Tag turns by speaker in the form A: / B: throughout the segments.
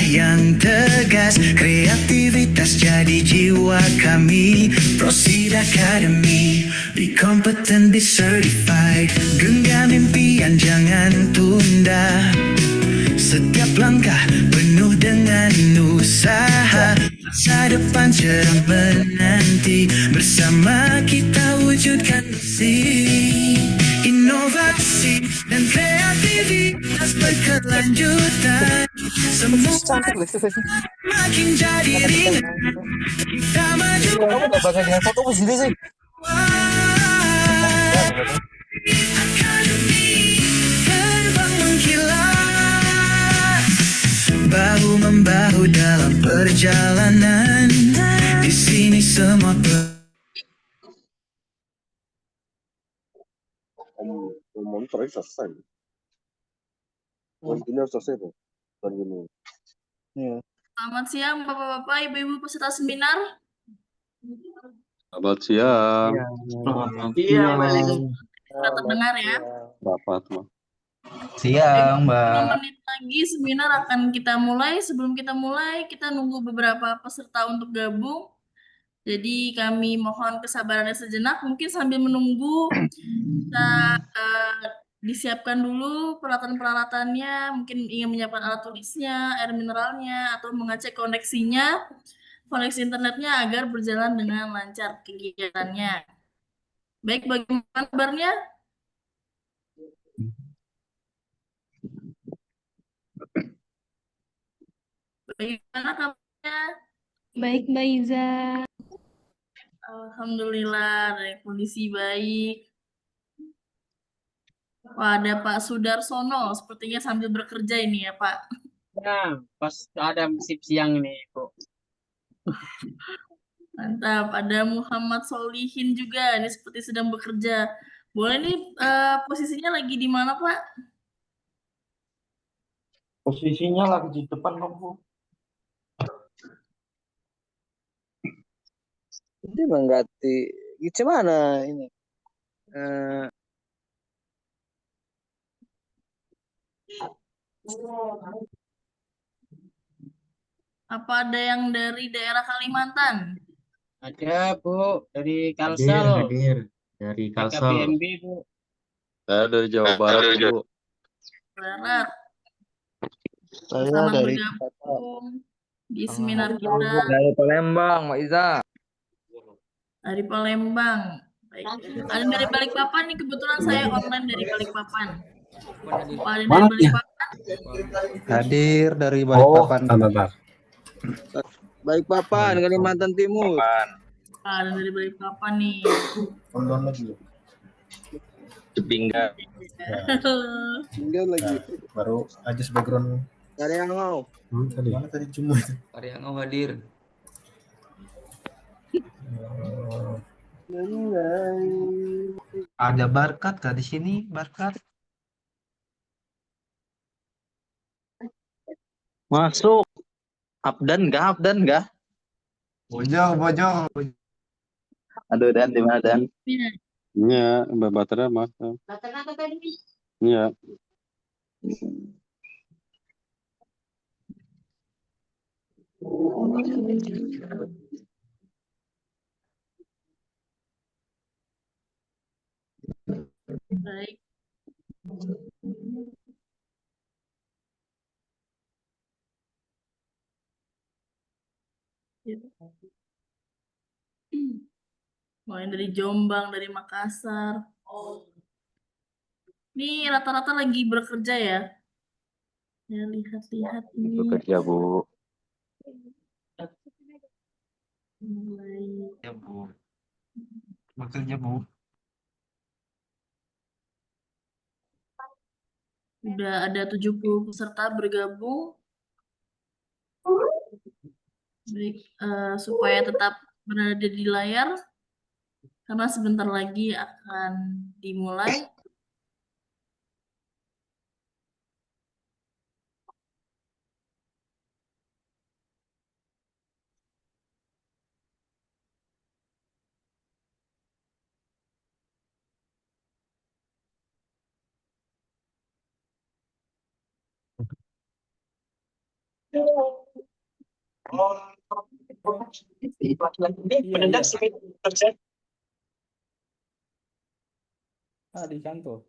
A: yang tegas, kreativitas jadi jiwa kami. Proceed Academy, be competent, be certified. Genggam impian, jangan tunda. Setiap langkah penuh dengan usaha, masa depan cerah menanti. Bersama kita wujudkan misi, inovasi dan kreativitas berkelanjutan. Semua
B: Cantik loh exercise.
A: makin jadi ringan, kita maju
B: Kamu gak bakal dengan foto aku sendiri sih.
A: Akademi terbang mengkilat, bahu membahu dalam perjalanan. Di sini semua
C: monitor aja selesai. Ini harus selesai tuh. Dan gini.
B: Iya.
D: Selamat siang Bapak-Bapak, Ibu-Ibu peserta seminar.
E: Selamat siang.
D: Iya, kita terdengar ya.
E: Rapat, Mbak.
F: Siang,
D: 5
F: Mbak.
D: menit lagi seminar akan kita mulai. Sebelum kita mulai, kita nunggu beberapa peserta untuk gabung. Jadi kami mohon kesabarannya sejenak. Mungkin sambil menunggu kita disiapkan dulu peralatan-peralatannya. Mungkin ingin menyiapkan alat tulisnya, air mineralnya, atau mengecek koneksinya, koneksi internetnya agar berjalan dengan lancar kegiatannya. Baik, bagaimana kabarnya? Bagaimana kabarnya?
G: Baik, Mbak Iza.
D: Alhamdulillah, dari kondisi baik. Wah, ada Pak Sudarsono, sepertinya sambil bekerja ini ya, Pak.
H: Ya, pas ada sip siang ini, Bu.
D: Mantap, ada Muhammad Solihin juga, ini seperti sedang bekerja. Boleh nih, posisinya lagi di mana, Pak?
B: Posisinya lagi di depan kamu.
H: Ini mengganti gimana ini?
D: Apa ada yang dari daerah Kalimantan?
H: Ada, Bu, dari Kalsel.
F: Hadir. Dari Kalsel.
H: BKBNB, Bu.
E: Saya dari Jawa Barat, Bu.
D: Barat.
B: Saya
D: Selamat
B: dari
D: bergabung di seminar kita
F: Dari Palembang, Mbak Iza.
D: dari Palembang. Baik. Ada dari Balikpapan nih, kebetulan saya online dari Balikpapan. Apa ada dari Balikpapan?
F: Hadir dari Balikpapan.
H: Balikpapan, Kalimantan Timur.
D: Ada dari Balikpapan nih.
B: London lagi.
E: Cepingga.
H: Tinggal lagi.
B: Baru aja background.
H: Karyangau.
B: Tadi mana tadi cuma itu.
F: Karyangau hadir. Ada Barkat kah di sini? Barkat.
I: Masuk. Abdan enggak?
F: Bojong.
I: Aduh, Dan, di mana, Dan?
D: Iya.
E: Iya, Mbak Batra, Mas. Iya.
D: Baik. Mulai dari Jombang, dari Makassar. Ini rata-rata lagi bekerja ya? Ya, lihat-lihat ini.
E: Bekerja, Bu.
D: Mulai.
F: Ya, Bu. Bekerja, Bu.
D: Udah ada 70 peserta bergabung. Baik, supaya tetap berada di layar, karena sebentar lagi akan dimulai.
F: di kantor.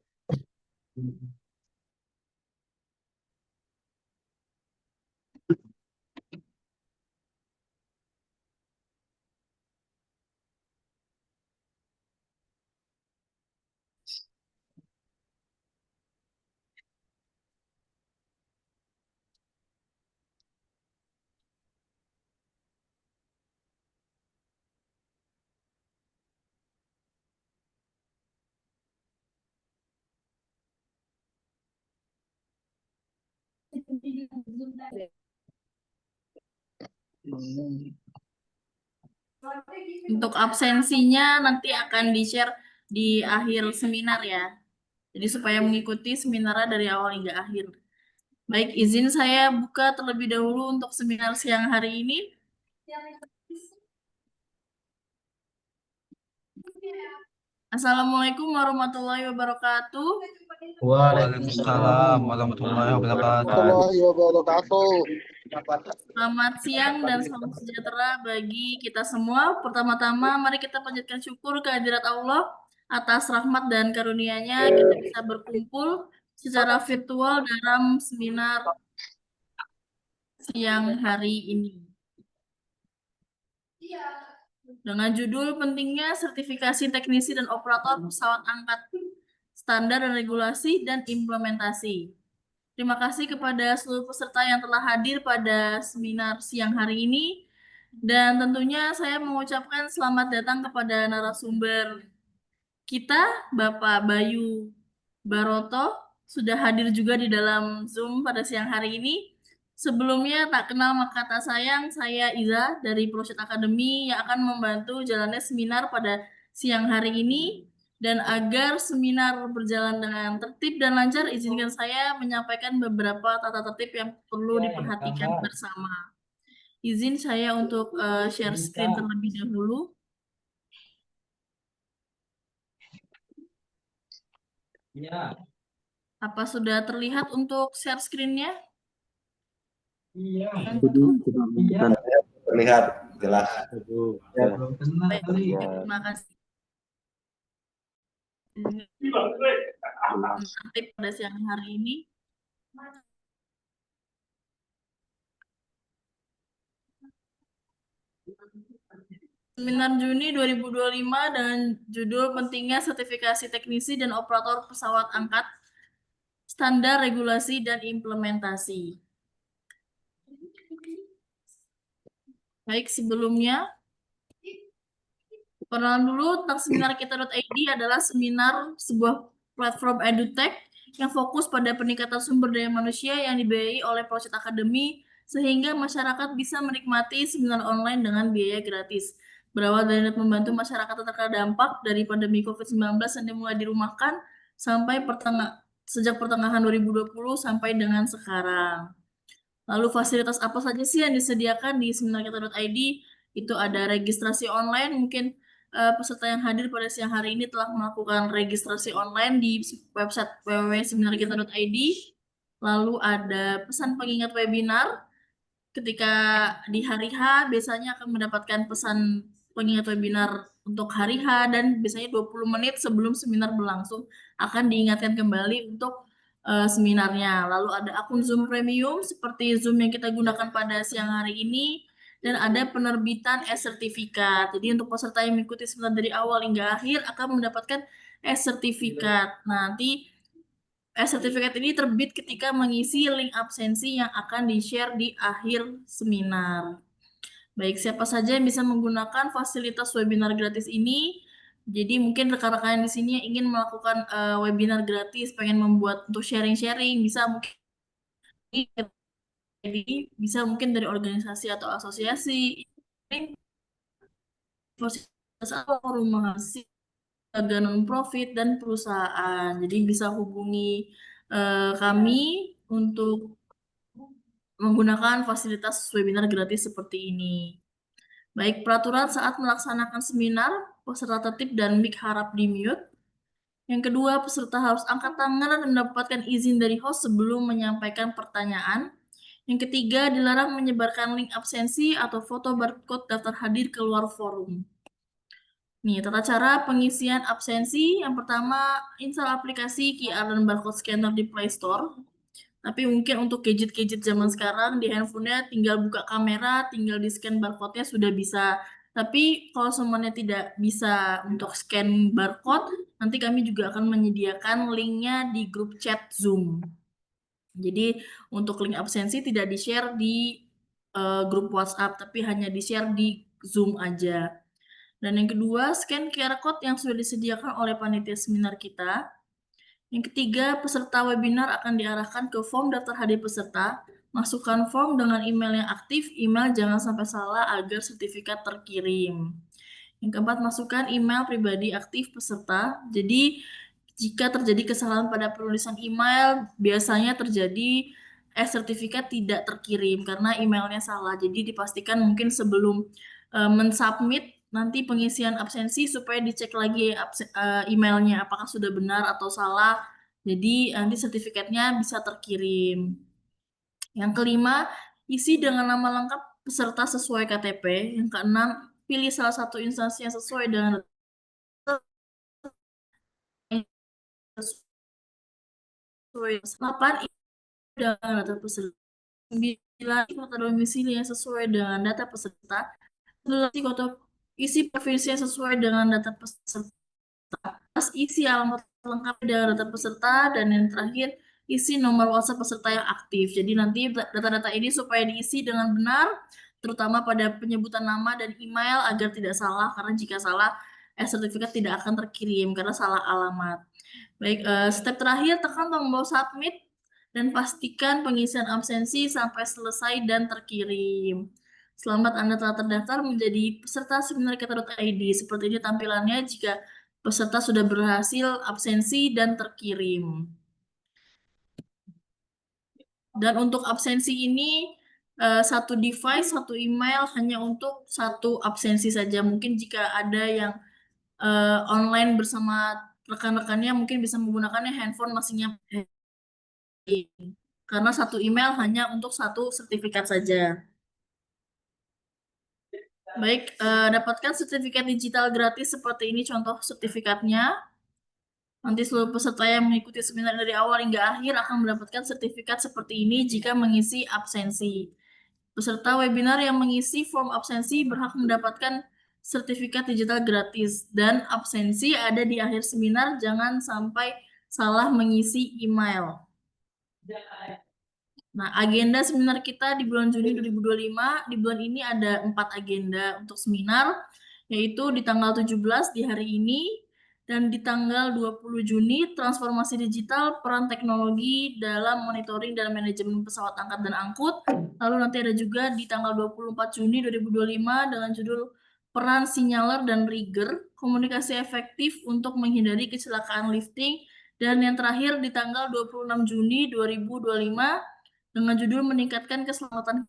D: Untuk absensinya nanti akan di-share di akhir seminar ya. Jadi supaya mengikuti seminarnya dari awal hingga akhir. Baik, izin saya buka terlebih dahulu untuk seminar siang hari ini. Assalamualaikum warahmatullahi wabarakatuh.
F: Waalaikumsalam warahmatullahi wabarakatuh.
D: Selamat siang dan salam sejahtera bagi kita semua. Pertama-tama, mari kita panjatkan syukur kehadirat Allah atas rahmat dan karunia-Nya kita bisa berkumpul secara virtual dalam seminar siang hari ini. Dengan judul pentingnya sertifikasi teknisi dan operator pesawat angkat standar dan regulasi dan implementasi. Terima kasih kepada seluruh peserta yang telah hadir pada seminar siang hari ini. Dan tentunya saya mengucapkan selamat datang kepada narasumber kita, Bapak Bayu Baroto, sudah hadir juga di dalam Zoom pada siang hari ini. Sebelumnya tak kenal maka tak sayang, saya Iza dari Project Academy yang akan membantu jalannya seminar pada siang hari ini. Dan agar seminar berjalan dengan tertib dan lancar, izinkan saya menyampaikan beberapa tata tertib yang perlu diperhatikan bersama. Izin saya untuk share screen terlebih dahulu.
F: Ya.
D: Apa sudah terlihat untuk share screen-nya?
F: Iya.
B: Terlihat jelas.
D: Baik, terima kasih. Tertib pada siang hari ini. Seminar Juni 2025 dengan judul pentingnya sertifikasi teknisi dan operator pesawat angkat, standar, regulasi, dan implementasi. Baik, sebelumnya, perkenalan dulu tentang seminar kita.id adalah seminar sebuah platform edutech yang fokus pada peningkatan sumber daya manusia yang dibiayai oleh Project Academy sehingga masyarakat bisa menikmati seminar online dengan biaya gratis. Berawal dari niat membantu masyarakat yang terkena dampak dari pandemi COVID-19 yang dimulai dirumahkan sampai sejak pertengahan 2020 sampai dengan sekarang. Lalu fasilitas apa saja sih yang disediakan di seminar kita.id? Itu ada registrasi online, mungkin peserta yang hadir pada siang hari ini telah melakukan registrasi online di website www.seminarkita.id. Lalu ada pesan pengingat webinar. Ketika di hari H biasanya akan mendapatkan pesan pengingat webinar untuk hari H dan biasanya 20 menit sebelum seminar berlangsung akan diingatkan kembali untuk seminarnya. Lalu ada akun Zoom Premium seperti Zoom yang kita gunakan pada siang hari ini. Dan ada penerbitan e-sertifikat. Jadi untuk peserta yang mengikuti seminar dari awal hingga akhir akan mendapatkan e-sertifikat. Nanti e-sertifikat ini terbit ketika mengisi link absensi yang akan di-share di akhir seminar. Baik, siapa saja yang bisa menggunakan fasilitas webinar gratis ini? Jadi mungkin rekan-rekan di sini yang ingin melakukan webinar gratis, pengen membuat untuk sharing-sharing, bisa mungkin dari organisasi atau asosiasi, fasilitas apa, rumah mahasiswa, lembaga non-profit, dan perusahaan. Jadi bisa hubungi kami untuk menggunakan fasilitas webinar gratis seperti ini. Baik, peraturan saat melaksanakan seminar, peserta tertib dan mic harap di-mute. Yang kedua, peserta harus angkat tangan dan mendapatkan izin dari host sebelum menyampaikan pertanyaan. Yang ketiga, dilarang menyebarkan link absensi atau foto barcode daftar hadir keluar forum. Nih, tata cara pengisian absensi. Yang pertama, install aplikasi QR dan barcode scanner di Play Store. Tapi mungkin untuk gadget-gadget zaman sekarang di handphonenya tinggal buka kamera, tinggal di-scan barcode-nya sudah bisa. Tapi kalau semuanya tidak bisa untuk scan barcode, nanti kami juga akan menyediakan linknya di grup chat Zoom. Jadi untuk link absensi tidak di-share di grup WhatsApp, tapi hanya di-share di Zoom aja. Dan yang kedua, scan QR code yang sudah disediakan oleh panitia seminar kita. Yang ketiga, peserta webinar akan diarahkan ke form daftar hadir peserta. Masukkan form dengan email yang aktif, email jangan sampai salah agar sertifikat terkirim. Yang keempat, masukkan email pribadi aktif peserta. Jadi, jika terjadi kesalahan pada penulisan email, biasanya terjadi sertifikat tidak terkirim karena emailnya salah. Jadi, dipastikan mungkin sebelum mensubmit nanti pengisian absensi supaya dicek lagi emailnya apakah sudah benar atau salah. Jadi nanti sertifikatnya bisa terkirim. Yang kelima, isi dengan nama lengkap peserta sesuai KTP. Yang keenam, pilih salah satu instansi yang sesuai dengan sesuai 8 dengan data peserta. 9, kota domisili yang sesuai dengan data peserta. 11, isi provinsi yang sesuai dengan data peserta. Isi alamat lengkap dengan data peserta. Dan yang terakhir, isi nomor WhatsApp peserta yang aktif. Jadi nanti data-data ini supaya diisi dengan benar, terutama pada penyebutan nama dan email agar tidak salah, karena jika salah, sertifikat tidak akan terkirim karena salah alamat. Baik, step terakhir, tekan tombol submit dan pastikan pengisian absensi sampai selesai dan terkirim. Selamat Anda telah terdaftar menjadi peserta seminar kita.id. Seperti ini tampilannya jika peserta sudah berhasil absensi dan terkirim. Dan untuk absensi ini, satu device, satu email hanya untuk satu absensi saja. Mungkin jika ada yang online bersama rekan-rekannya, mungkin bisa menggunakannya handphone masingnya. Karena satu email hanya untuk satu sertifikat saja. Baik, dapatkan sertifikat digital gratis seperti ini contoh sertifikatnya. Nanti seluruh peserta yang mengikuti seminar dari awal hingga akhir akan mendapatkan sertifikat seperti ini jika mengisi absensi. Peserta webinar yang mengisi form absensi berhak mendapatkan sertifikat digital gratis. Dan absensi ada di akhir seminar, jangan sampai salah mengisi email. Nah, agenda seminar kita di bulan Juni 2025, di bulan ini ada 4 agenda untuk seminar, yaitu di tanggal 17 di hari ini, dan di tanggal 20 Juni, transformasi digital, peran teknologi dalam monitoring dan manajemen pesawat angkat dan angkut. Lalu nanti ada juga di tanggal 24 Juni 2025 dengan judul peran signaler dan rigger, komunikasi efektif untuk menghindari kecelakaan lifting. Dan yang terakhir di tanggal 26 Juni 2025, dengan judul meningkatkan keselamatan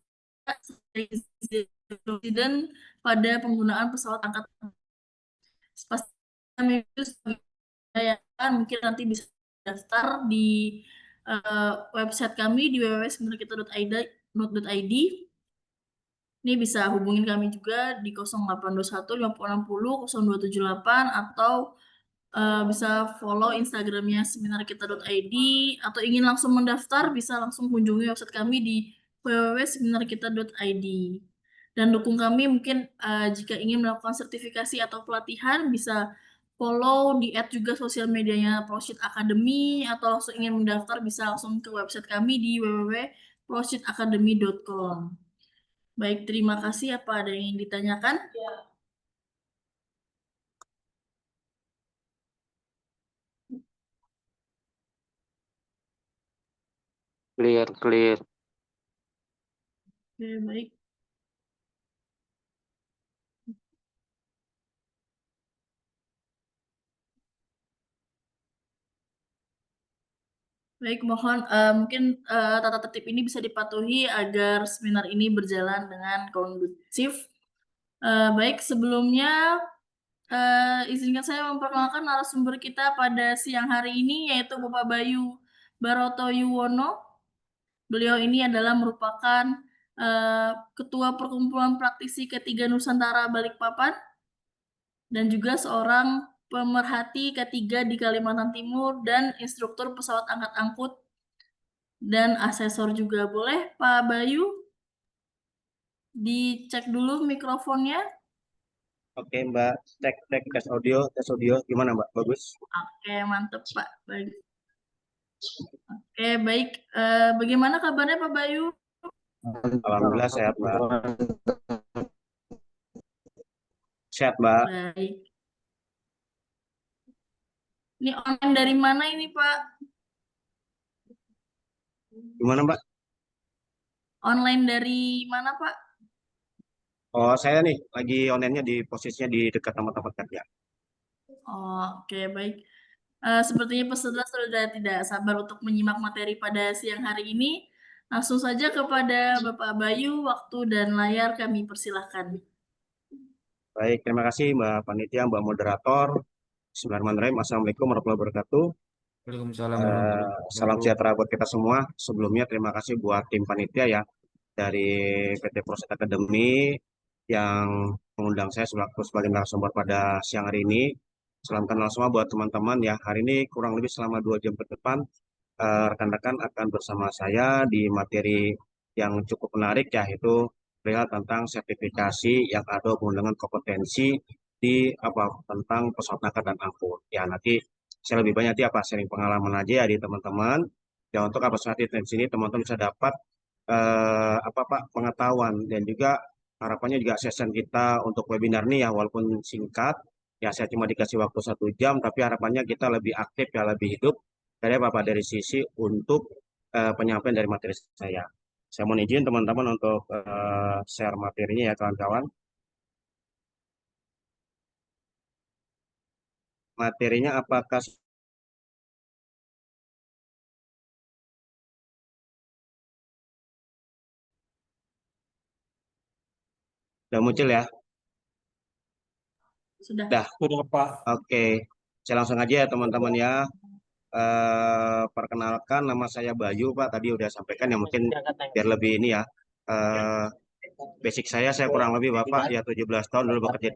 D: insiden pada penggunaan pesawat angkat. Pasti kami mungkin nanti bisa daftar di website kami di www.seminarkita.id. Ini bisa hubungin kami juga di 0821 5060 0278 atau bisa follow Instagramnya seminarkita.id, atau ingin langsung mendaftar bisa langsung kunjungi website kami di www.seminarkita.id. Dan dukung kami mungkin jika ingin melakukan sertifikasi atau pelatihan bisa follow di juga sosial medianya ProSheet Academy, atau langsung ingin mendaftar bisa langsung ke website kami di www.prosheetacademy.com. Baik, terima kasih. Apa ada yang ingin ditanyakan?
E: Clear.
D: Oke, baik. Baik, mohon mungkin tata tertib ini bisa dipatuhi agar seminar ini berjalan dengan kondusif. Baik, sebelumnya izinkan saya memperkenalkan narasumber kita pada siang hari ini, yaitu Bapak Bayu Baroto Yuwono, Beliau ini adalah merupakan Ketua Perkumpulan Praktisi Ketiga Nusantara Balikpapan dan juga seorang pemerhati ketiga di Kalimantan Timur dan instruktur pesawat angkat-angkut dan asesor juga. Boleh Pak Bayu dicek dulu mikrofonnya?
J: Oke Mbak, cek tes audio gimana Mbak? Bagus?
D: Oke, mantep Pak Bayu. Oke, baik. Bagaimana kabarnya Pak Bayu?
J: Alhamdulillah sehat Mbak. Sehat Mbak.
D: Baik. Ini online dari mana ini Pak?
J: Gimana Mbak?
D: Online dari mana Pak?
J: Oh saya nih lagi online-nya di posisinya di dekat tempat kerja.
D: Oh, oke, baik. Sepertinya peserta sudah tidak sabar untuk menyimak materi pada siang hari ini. Langsung saja kepada Bapak Bayu, waktu dan layar kami persilahkan.
J: Baik, terima kasih Mbak Panitia, Mbak Moderator. Bismillahirrahmanirrahim. Assalamualaikum warahmatullahi wabarakatuh.
F: Waalaikumsalam
J: Salam sejahtera buat kita semua. Sebelumnya terima kasih buat tim panitia ya dari PT Proset Academy yang mengundang saya sebagai narasumber pada siang hari ini. Salam kenal semua buat teman-teman ya. Hari ini kurang lebih selama 2 jam ke depan rekan-rekan akan bersama saya di materi yang cukup menarik ya, yaitu perihal tentang sertifikasi yang ada hubungan dengan kompetensi di tentang pesawat angkat dan angkut. Ya nanti saya lebih banyak sharing pengalaman aja ya di teman-teman. Ya untuk nanti di sini teman-teman bisa dapat pengetahuan dan juga harapannya juga session kita untuk webinar ini ya walaupun singkat ya saya cuma dikasih waktu 1 jam tapi harapannya kita lebih aktif ya lebih hidup dari sisi untuk penyampaian dari materi saya. Saya mohon izin teman-teman untuk share materinya ya kawan-kawan. Materinya apakah sudah muncul ya?
D: Sudah.
J: Sudah Pak. Oke, saya langsung aja ya teman-teman ya. Perkenalkan nama saya Bayu Pak, tadi udah sampaikan ya mungkin biar lebih ini ya. Basic saya kurang lebih Bapak ya 17 tahun dulu bekerja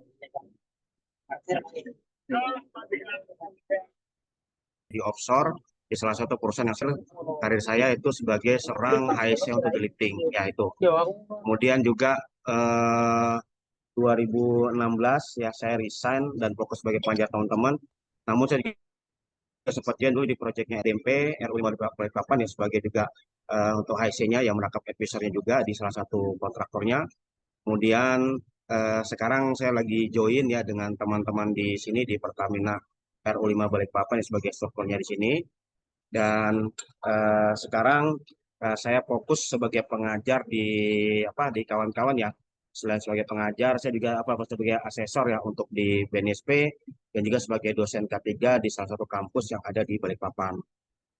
J: di offshore di salah satu perusahaan yang karir saya itu sebagai seorang HSC untuk di lifting ya itu. Kemudian juga 2016 ya saya resign dan fokus sebagai pengajar teman-teman. Namun saya sempat dulu di proyeknya RMP RU5 Balikpapan ya sebagai juga untuk HSC-nya yang merangkap advisornya juga di salah satu kontraktornya. Kemudian sekarang saya lagi join ya dengan teman-teman di sini di Pertamina RU5 Balikpapan ya, sebagai strukturnya di sini. Dan sekarang saya fokus sebagai pengajar di kawan-kawan ya. Selain sebagai pengajar, saya juga sebagai asesor ya untuk di BNSP dan juga sebagai dosen K3 di salah satu kampus yang ada di Balikpapan.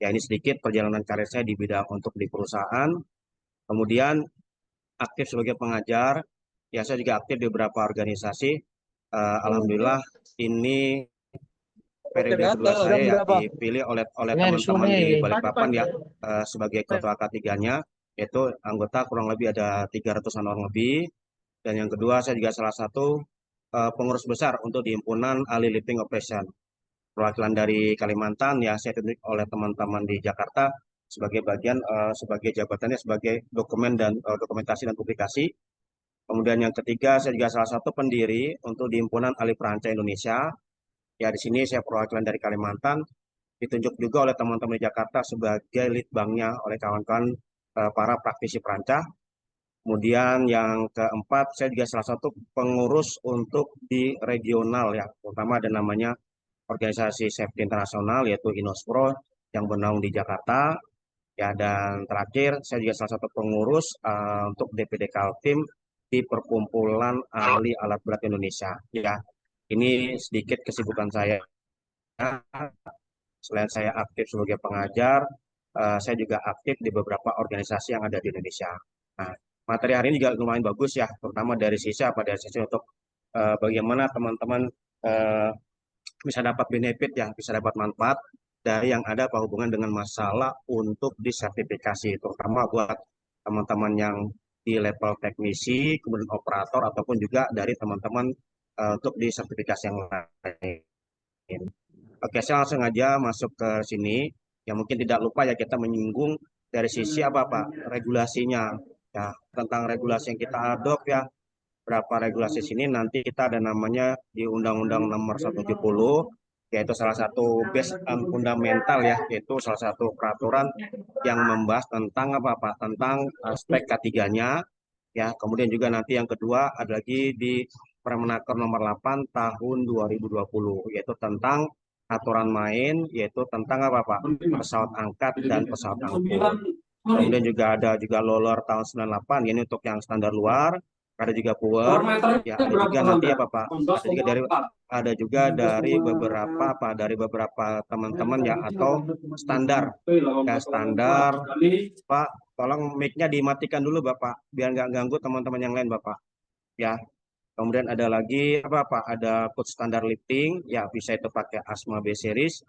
J: Ya ini sedikit perjalanan karir saya di bidang untuk di perusahaan. Kemudian aktif sebagai pengajar, ya saya juga aktif di beberapa organisasi. Alhamdulillah ini periode kedua saya ya dipilih oleh teman-teman di Balikpapan ya sebagai ketua K3-nya, yaitu anggota kurang lebih ada 300-an orang lebih. Dan yang kedua, saya juga salah satu pengurus besar untuk di Himpunan Ahli Lifting Operation. Perwakilan dari Kalimantan, ya saya ditunjuk oleh teman-teman di Jakarta sebagai bagian, sebagai jabatannya sebagai dokumen dan dokumentasi dan publikasi. Kemudian yang ketiga, saya juga salah satu pendiri untuk di Himpunan Ahli Perancah Indonesia. Ya di sini saya perwakilan dari Kalimantan, ditunjuk juga oleh teman-teman di Jakarta sebagai lead banknya oleh kawan-kawan para praktisi perancah. Kemudian yang keempat, saya juga salah satu pengurus untuk di regional ya, terutama ada namanya organisasi safety internasional yaitu INOSPRO yang bernaung di Jakarta. Ya dan terakhir, saya juga salah satu pengurus untuk DPD Kaltim di Perkumpulan Ahli Alat Berat Indonesia. Ya, ini sedikit kesibukan saya. Selain saya aktif sebagai pengajar, saya juga aktif di beberapa organisasi yang ada di Indonesia. Nah, materi hari ini juga lumayan bagus ya, terutama dari sisi untuk bagaimana teman-teman bisa dapat benefit ya, bisa dapat manfaat dari yang ada apa hubungan dengan masalah untuk disertifikasi, terutama buat teman-teman yang di level teknisi, kemudian operator, ataupun juga dari teman-teman untuk di sertifikasi yang lain. Oke, saya langsung aja masuk ke sini. Ya mungkin tidak lupa ya kita menyinggung dari sisi apa regulasinya. Ya, tentang regulasi yang kita adopt ya. Berapa regulasi sini nanti kita ada namanya di Undang-Undang Nomor 170, yaitu salah satu base fundamental ya, yaitu salah satu peraturan yang membahas tentang tentang aspek K3-nya ya. Kemudian juga nanti yang kedua ada lagi di Permenaker nomor 8 tahun 2020, yaitu tentang aturan main, yaitu tentang pesawat angkat dan pesawat angkut. Kemudian juga ada juga Loller tahun 98, ini untuk yang standar luar. Ada juga Power, ya ada juga nanti ada juga dari beberapa teman-teman ya, atau standar ya, standar. Pak, tolong mic-nya dimatikan dulu Bapak, biar nggak ganggu teman-teman yang lain Bapak ya. Kemudian ada lagi ada code standar lifting ya, bisa itu pakai ASMA B series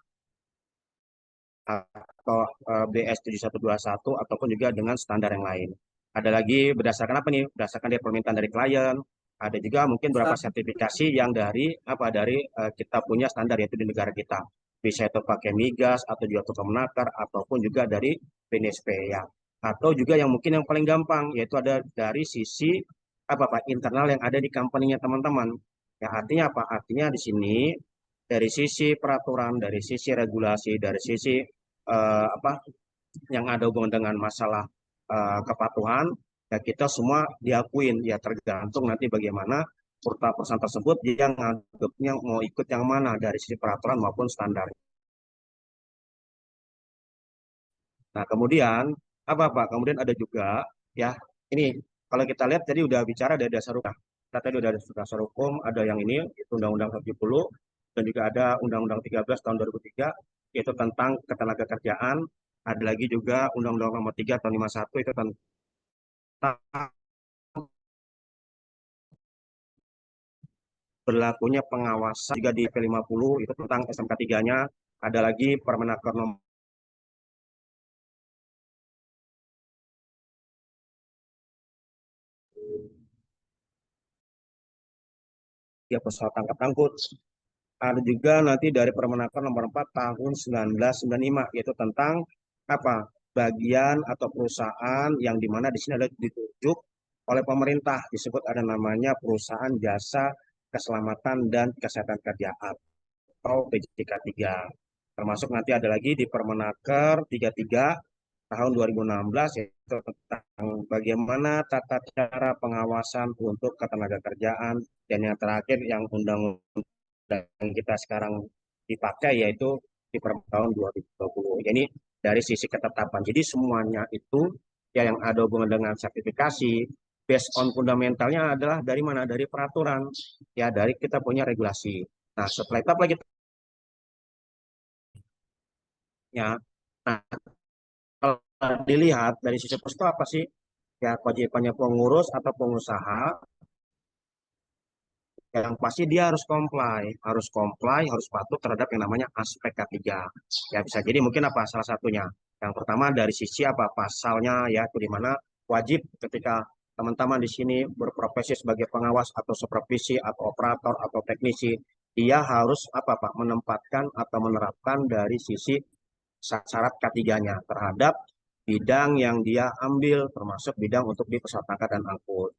J: atau BS 7121 ataupun juga dengan standar yang lain. Ada lagi berdasarkan apa nih? Berdasarkan dari permintaan dari klien. Ada juga mungkin beberapa sertifikasi yang dari kita punya standar, yaitu di negara kita. Bisa itu pakai migas atau juga Kemenaker ataupun juga dari BNSP ya. Atau juga yang mungkin yang paling gampang, yaitu ada dari sisi internal yang ada di company-nya teman-teman. Ya artinya apa? Artinya di sini dari sisi peraturan, dari sisi regulasi, dari sisi yang ada hubungan dengan masalah kepatuhan, ya kita semua diakuin, ya tergantung nanti bagaimana perusahaan tersebut yang nganggapnya mau ikut yang mana dari sisi peraturan maupun standar. Nah kemudian kemudian ada juga ya, ini kalau kita lihat tadi udah bicara dari dasar hukum. Kita tadi udah ada dasar hukum, ada yang ini itu Undang-Undang 70, dan juga ada Undang-Undang 13 tahun 2003, yaitu tentang ketenagakerjaan. Ada lagi juga Undang-Undang Nomor 3 tahun 51, itu tentang berlakunya pengawasan. Juga di P50 itu tentang SMK 3-nya. Ada lagi Permenaker nomor ya, pesawat angkut. Ada juga nanti dari Permenaker nomor 4 tahun 1995, yaitu tentang bagian atau perusahaan yang dimana di sini ada ditunjuk oleh pemerintah, disebut ada namanya perusahaan jasa keselamatan dan kesehatan kerja atau PJK 3. Termasuk nanti ada lagi di Permenaker 33 tahun 2016, yaitu tentang bagaimana tata cara pengawasan untuk ketenagakerjaan, dan yang terakhir yang undang-undang kita sekarang dipakai yaitu di tahun 2020. Jadi dari sisi ketetapan, jadi semuanya itu ya yang ada hubungan dengan sertifikasi, based on fundamentalnya adalah dari mana? Dari peraturan ya, dari kita punya regulasi. Nah setelah itu apa kita ya, nah kalau dilihat dari sisi pos itu apa sih ya, kewajibannya pengurus atau pengusaha yang pasti dia harus comply, harus patuh terhadap yang namanya aspek K3. Ya bisa jadi mungkin salah satunya. Yang pertama dari sisi pasalnya ya, itu di mana wajib ketika teman-teman di sini berprofesi sebagai pengawas atau supervisi atau operator atau teknisi, dia harus menempatkan atau menerapkan dari sisi syarat K3-nya terhadap bidang yang dia ambil, termasuk bidang untuk di pesawat angkat dan angkut.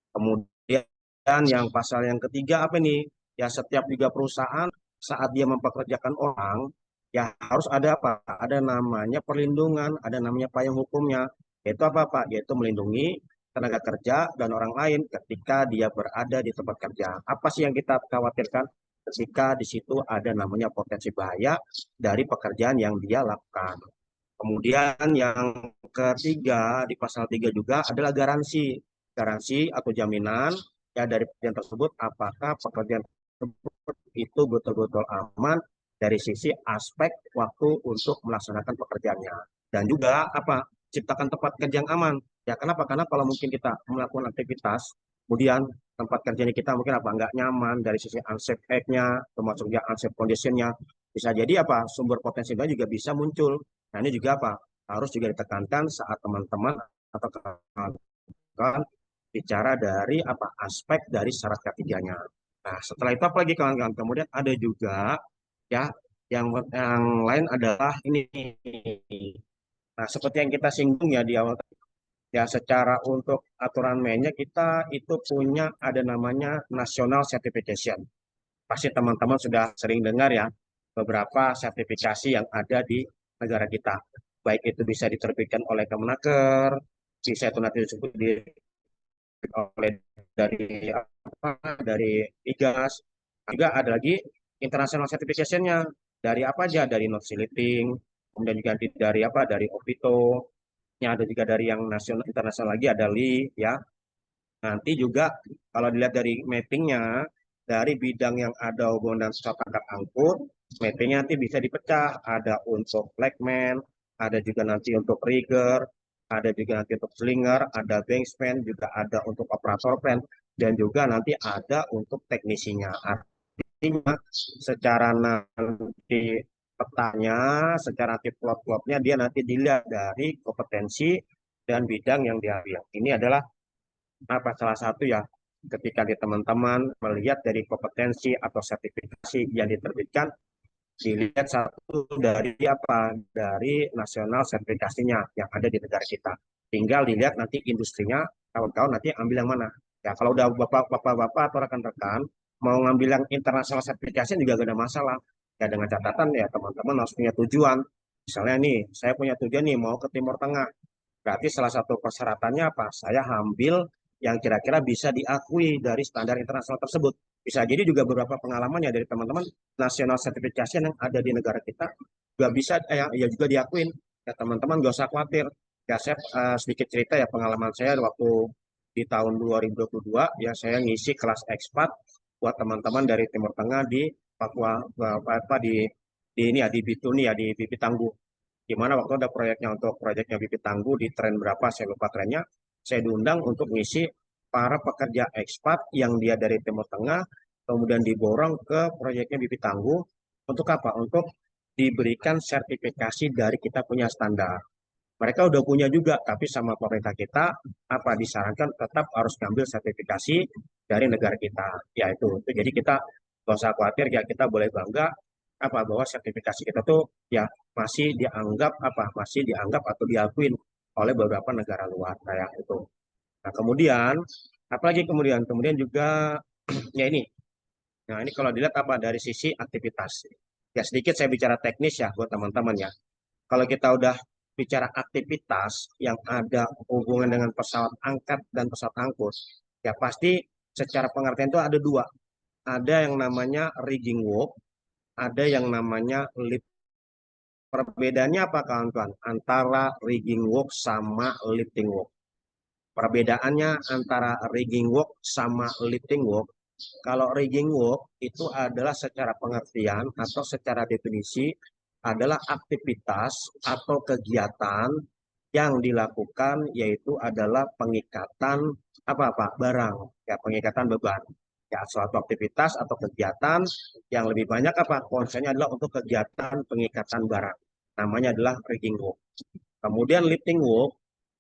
J: Kemudian dan yang pasal yang ketiga apa nih? Ya setiap juga perusahaan saat dia mempekerjakan orang, ya harus ada ada namanya perlindungan, ada namanya payung hukumnya. Yaitu Yaitu melindungi tenaga kerja dan orang lain ketika dia berada di tempat kerja. Apa sih yang kita khawatirkan? Ketika di situ ada namanya potensi bahaya dari pekerjaan yang dia lakukan. Kemudian yang ketiga di pasal 3 juga adalah garansi atau jaminan ya dari pekerjaan tersebut, apakah pekerjaan tersebut itu betul-betul aman dari sisi aspek waktu untuk melaksanakan pekerjaannya, dan juga ciptakan tempat kerja yang aman. Ya kenapa? Karena kalau mungkin kita melakukan aktivitas, kemudian tempat kerjanya kita mungkin nggak nyaman dari sisi unsafe act-nya, termasuk juga unsafe condition-nya, Bisa jadi apa? Sumber potensi baru juga bisa muncul. Nah, ini juga apa? Harus juga ditekankan saat teman-teman atau kawan-kawan bicara dari apa? Aspek dari syarat ketiganya. Nah, setelah itu apa lagi kawan-kawan? Kemudian ada juga ya yang lain adalah ini. Nah, seperti yang kita singgung ya di awal ya, secara untuk aturan mainnya kita itu punya ada namanya National Certification. Pasti teman-teman sudah sering dengar ya beberapa sertifikasi yang ada di negara kita. Baik itu bisa diterbitkan oleh Kemenaker, bisa itu nanti disebut oleh dari apa dari IGAS. Juga ada lagi international certification-nya dari apa aja, dari Notsiliting, kemudian juga dari apa, dari Opito, ada juga dari yang nasional internasional lagi ada LI ya. Nanti juga kalau dilihat dari mappingnya dari bidang yang ada hubungan dengan pesawat angkat angkut, mappingnya nanti bisa dipecah. Ada untuk flagman, ada juga nanti untuk rigger, ada juga nanti untuk slinger, ada banksman, juga ada untuk operator plan, dan juga nanti ada untuk teknisinya. Artinya secara nanti petanya, secara nanti plot-plotnya dia nanti dilihat dari kompetensi dan bidang yang diambil. Ini adalah apa salah satu ya ketika di teman-teman melihat dari kompetensi atau sertifikasi yang diterbitkan, dilihat satu dari apa, dari nasional sertifikasinya yang ada di negara kita. Tinggal dilihat nanti industrinya, kawan-kawan nanti ambil yang mana. Ya kalau udah bapak-bapak atau rekan-rekan mau ngambil yang internasional sertifikasi juga gak ada masalah. Ya dengan catatan ya teman-teman harus punya tujuan. Misalnya nih, saya punya tujuan nih mau ke Timur Tengah. Berarti salah satu persyaratannya apa? Saya ambil yang kira-kira bisa diakui dari standar internasional tersebut. Bisa jadi juga beberapa pengalaman ya dari teman-teman nasional sertifikasi yang ada di negara kita juga bisa ya juga diakuin. Ya teman-teman gak usah khawatir. Ya saya sedikit cerita ya pengalaman saya waktu di tahun 2022 ya saya ngisi kelas ekspat buat teman-teman dari Timur Tengah di Papua apa di ini ya di Bituni ya di Bibit Tangguh. Di mana waktu ada proyeknya untuk proyeknya Bibit Tangguh di tren berapa saya lupa trennya, saya diundang untuk ngisi para pekerja ekspat yang dia dari Timur Tengah, kemudian diborong ke proyeknya Bibit Tangguh. Untuk apa? Untuk diberikan sertifikasi dari kita punya standar. Mereka udah punya juga, tapi sama pemerintah kita, apa disarankan tetap harus ngambil sertifikasi dari negara kita. Ya itu. Jadi kita nggak usah khawatir ya, kita boleh bangga apa bahwa sertifikasi kita tuh ya masih dianggap atau diakuin oleh beberapa negara luar kayak itu. Nah, kemudian apalagi kemudian juga ya ini. Nah, ini kalau dilihat apa dari sisi aktivitas. Ya sedikit saya bicara teknis ya buat teman-teman ya. Kalau kita udah bicara aktivitas yang ada hubungan dengan pesawat angkat dan pesawat angkut, ya pasti secara pengertian itu ada dua. Ada yang namanya rigging work, ada yang namanya lift. Perbedaannya apa kawan-kawan? Antara rigging work sama lifting work. Perbedaannya antara rigging work sama lifting work. Kalau rigging work itu adalah secara pengertian atau secara definisi adalah aktivitas atau kegiatan yang dilakukan yaitu adalah pengikatan apa barang, ya pengikatan beban. Ya, suatu aktivitas atau kegiatan yang lebih banyak apa konsennya adalah untuk kegiatan pengikatan barang. Namanya adalah rigging work. Kemudian lifting work.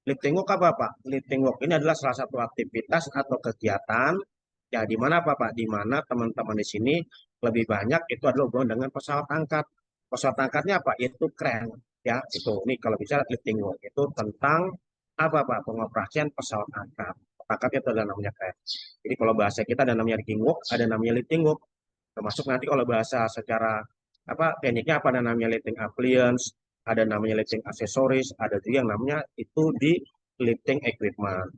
J: Lifting work apa Pak? Lifting work ini adalah salah satu aktivitas atau kegiatan ya di mana apa Pak? Di mana teman-teman di sini lebih banyak itu adalah hubungan dengan pesawat angkat. Pesawat angkatnya apa? Itu keren ya. Itu ini kalau bicara lifting work itu tentang apa Pak? Pengoperasian pesawat angkat. Angkat itu adalah namanya keren. Jadi kalau bahasa kita ada namanya rigging work, ada namanya lifting work. Termasuk nanti kalau bahasa secara apa tekniknya apa ada namanya lifting appliance, ada namanya lifting aksesoris, ada juga yang namanya itu di lifting equipment.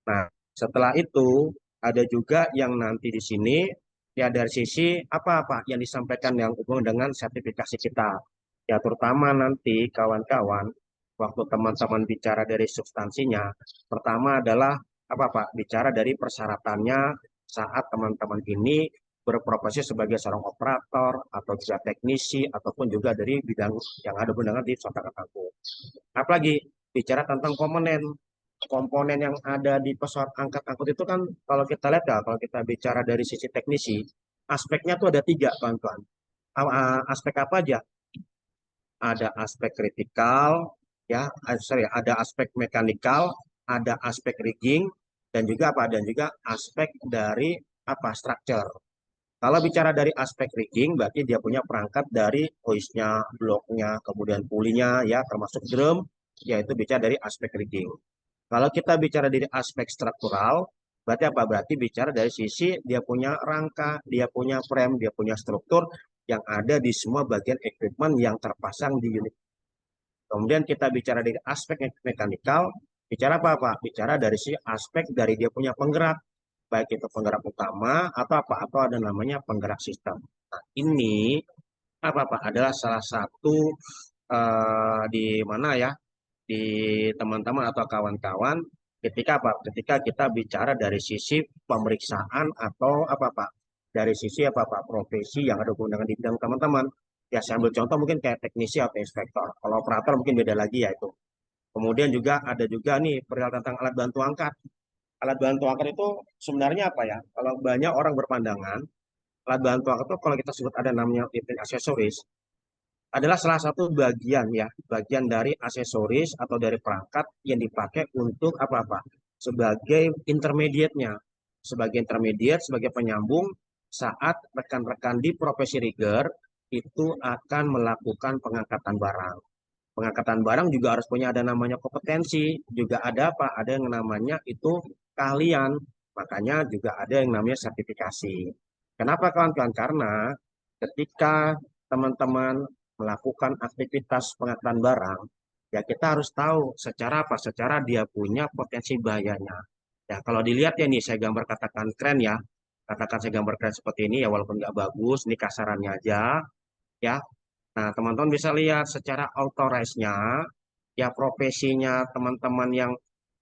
J: Nah, setelah itu ada juga yang nanti di sini ya dari sisi apa yang disampaikan yang hubungan dengan sertifikasi kita. Ya terutama nanti kawan-kawan waktu teman-teman bicara dari substansinya, pertama adalah apa Pak? Bicara dari persyaratannya saat teman-teman ini berprofesi sebagai seorang operator atau juga teknisi ataupun juga dari bidang yang ada hubungan di pesawat angkat angkut. Apalagi bicara tentang komponen yang ada di pesawat angkat angkut itu kan kalau kita lihat ya, kalau kita bicara dari sisi teknisi, aspeknya tuh ada tiga kawan-kawan. aspek apa aja? Ada aspek kritikal, ya, ada aspek mekanikal, ada aspek rigging, dan juga apa? Dan juga aspek dari apa? Structure. Kalau bicara dari aspek rigging, berarti dia punya perangkat dari hoistnya, bloknya, kemudian pulinya, ya, termasuk drum, yaitu bicara dari aspek rigging. Kalau kita bicara dari aspek struktural, berarti apa? Berarti bicara dari sisi dia punya rangka, dia punya frame, dia punya struktur yang ada di semua bagian equipment yang terpasang di unit. Kemudian kita bicara dari aspek mekanikal, bicara apa? Bicara dari si aspek dari dia punya penggerak, baik itu penggerak utama atau apa? Atau ada namanya penggerak sistem. Nah, ini apa? Adalah salah satu di mana ya? Di teman-teman atau kawan-kawan ketika apa? Ketika kita bicara dari sisi pemeriksaan atau apa? Dari sisi profesi yang ada hubungan dengan di bidang teman-teman. Ya, saya ambil contoh mungkin kayak teknisi atau inspektor. Kalau operator mungkin beda lagi ya itu. Kemudian juga ada juga nih perihal tentang alat bantu angkat. Alat bantu angkat itu sebenarnya apa ya? Kalau banyak orang berpandangan, alat bantu angkat itu kalau kita sebut ada namanya aksesoris, adalah salah satu bagian ya, bagian dari aksesoris atau dari perangkat yang dipakai untuk apa? Sebagai intermediate-nya, sebagai intermediate, sebagai penyambung saat rekan-rekan di profesi rigger itu akan melakukan pengangkatan barang. Pengangkatan barang juga harus punya ada namanya kompetensi, juga ada apa? Ada yang namanya itu keahlian. Makanya juga ada yang namanya sertifikasi. Kenapa kawan-kawan? Karena ketika teman-teman melakukan aktivitas pengangkatan barang, ya kita harus tahu secara apa? Secara dia punya potensi bahayanya. Ya kalau dilihat ya nih, saya gambar katakan keren ya. Katakan saya gambar keren seperti ini ya, walaupun nggak bagus, ini kasarannya aja. Ya, nah teman-teman bisa lihat secara authorized-nya, ya profesinya teman-teman yang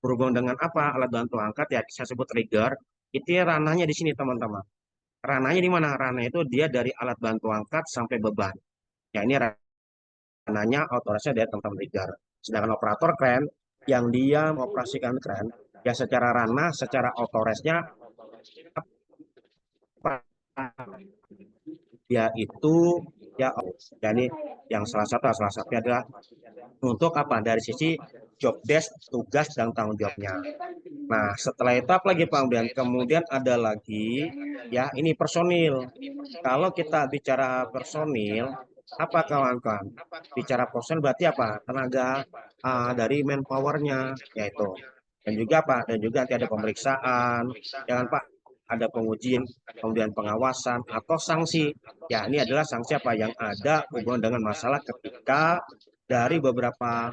J: berhubungan dengan apa? Alat bantu angkat ya, saya sebut rigger, itu ya ranahnya di sini teman-teman. Ranahnya di mana? Ranahnya itu dia dari alat bantu angkat sampai beban. Ya ini ranahnya authorized dari teman-teman rigger. Sedangkan operator kren, yang dia mengoperasikan kren, ya secara ranah, secara authorized-nya, ya itu ya ini yang salah satu adalah untuk apa dari sisi job desk, tugas dan tanggung jawabnya. Nah setelah itu apa lagi Pak? Kemudian ada lagi ya ini personil. Kalau kita bicara personil, apa kawan-kawan? Bicara personil berarti apa? Tenaga dari manpowernya yaitu. Dan juga apa? Dan juga nanti ada pemeriksaan, jangan Pak, ada pengujian, kemudian pengawasan atau sanksi. Ya, ini adalah sanksi apa yang ada hubungan dengan masalah ketika dari beberapa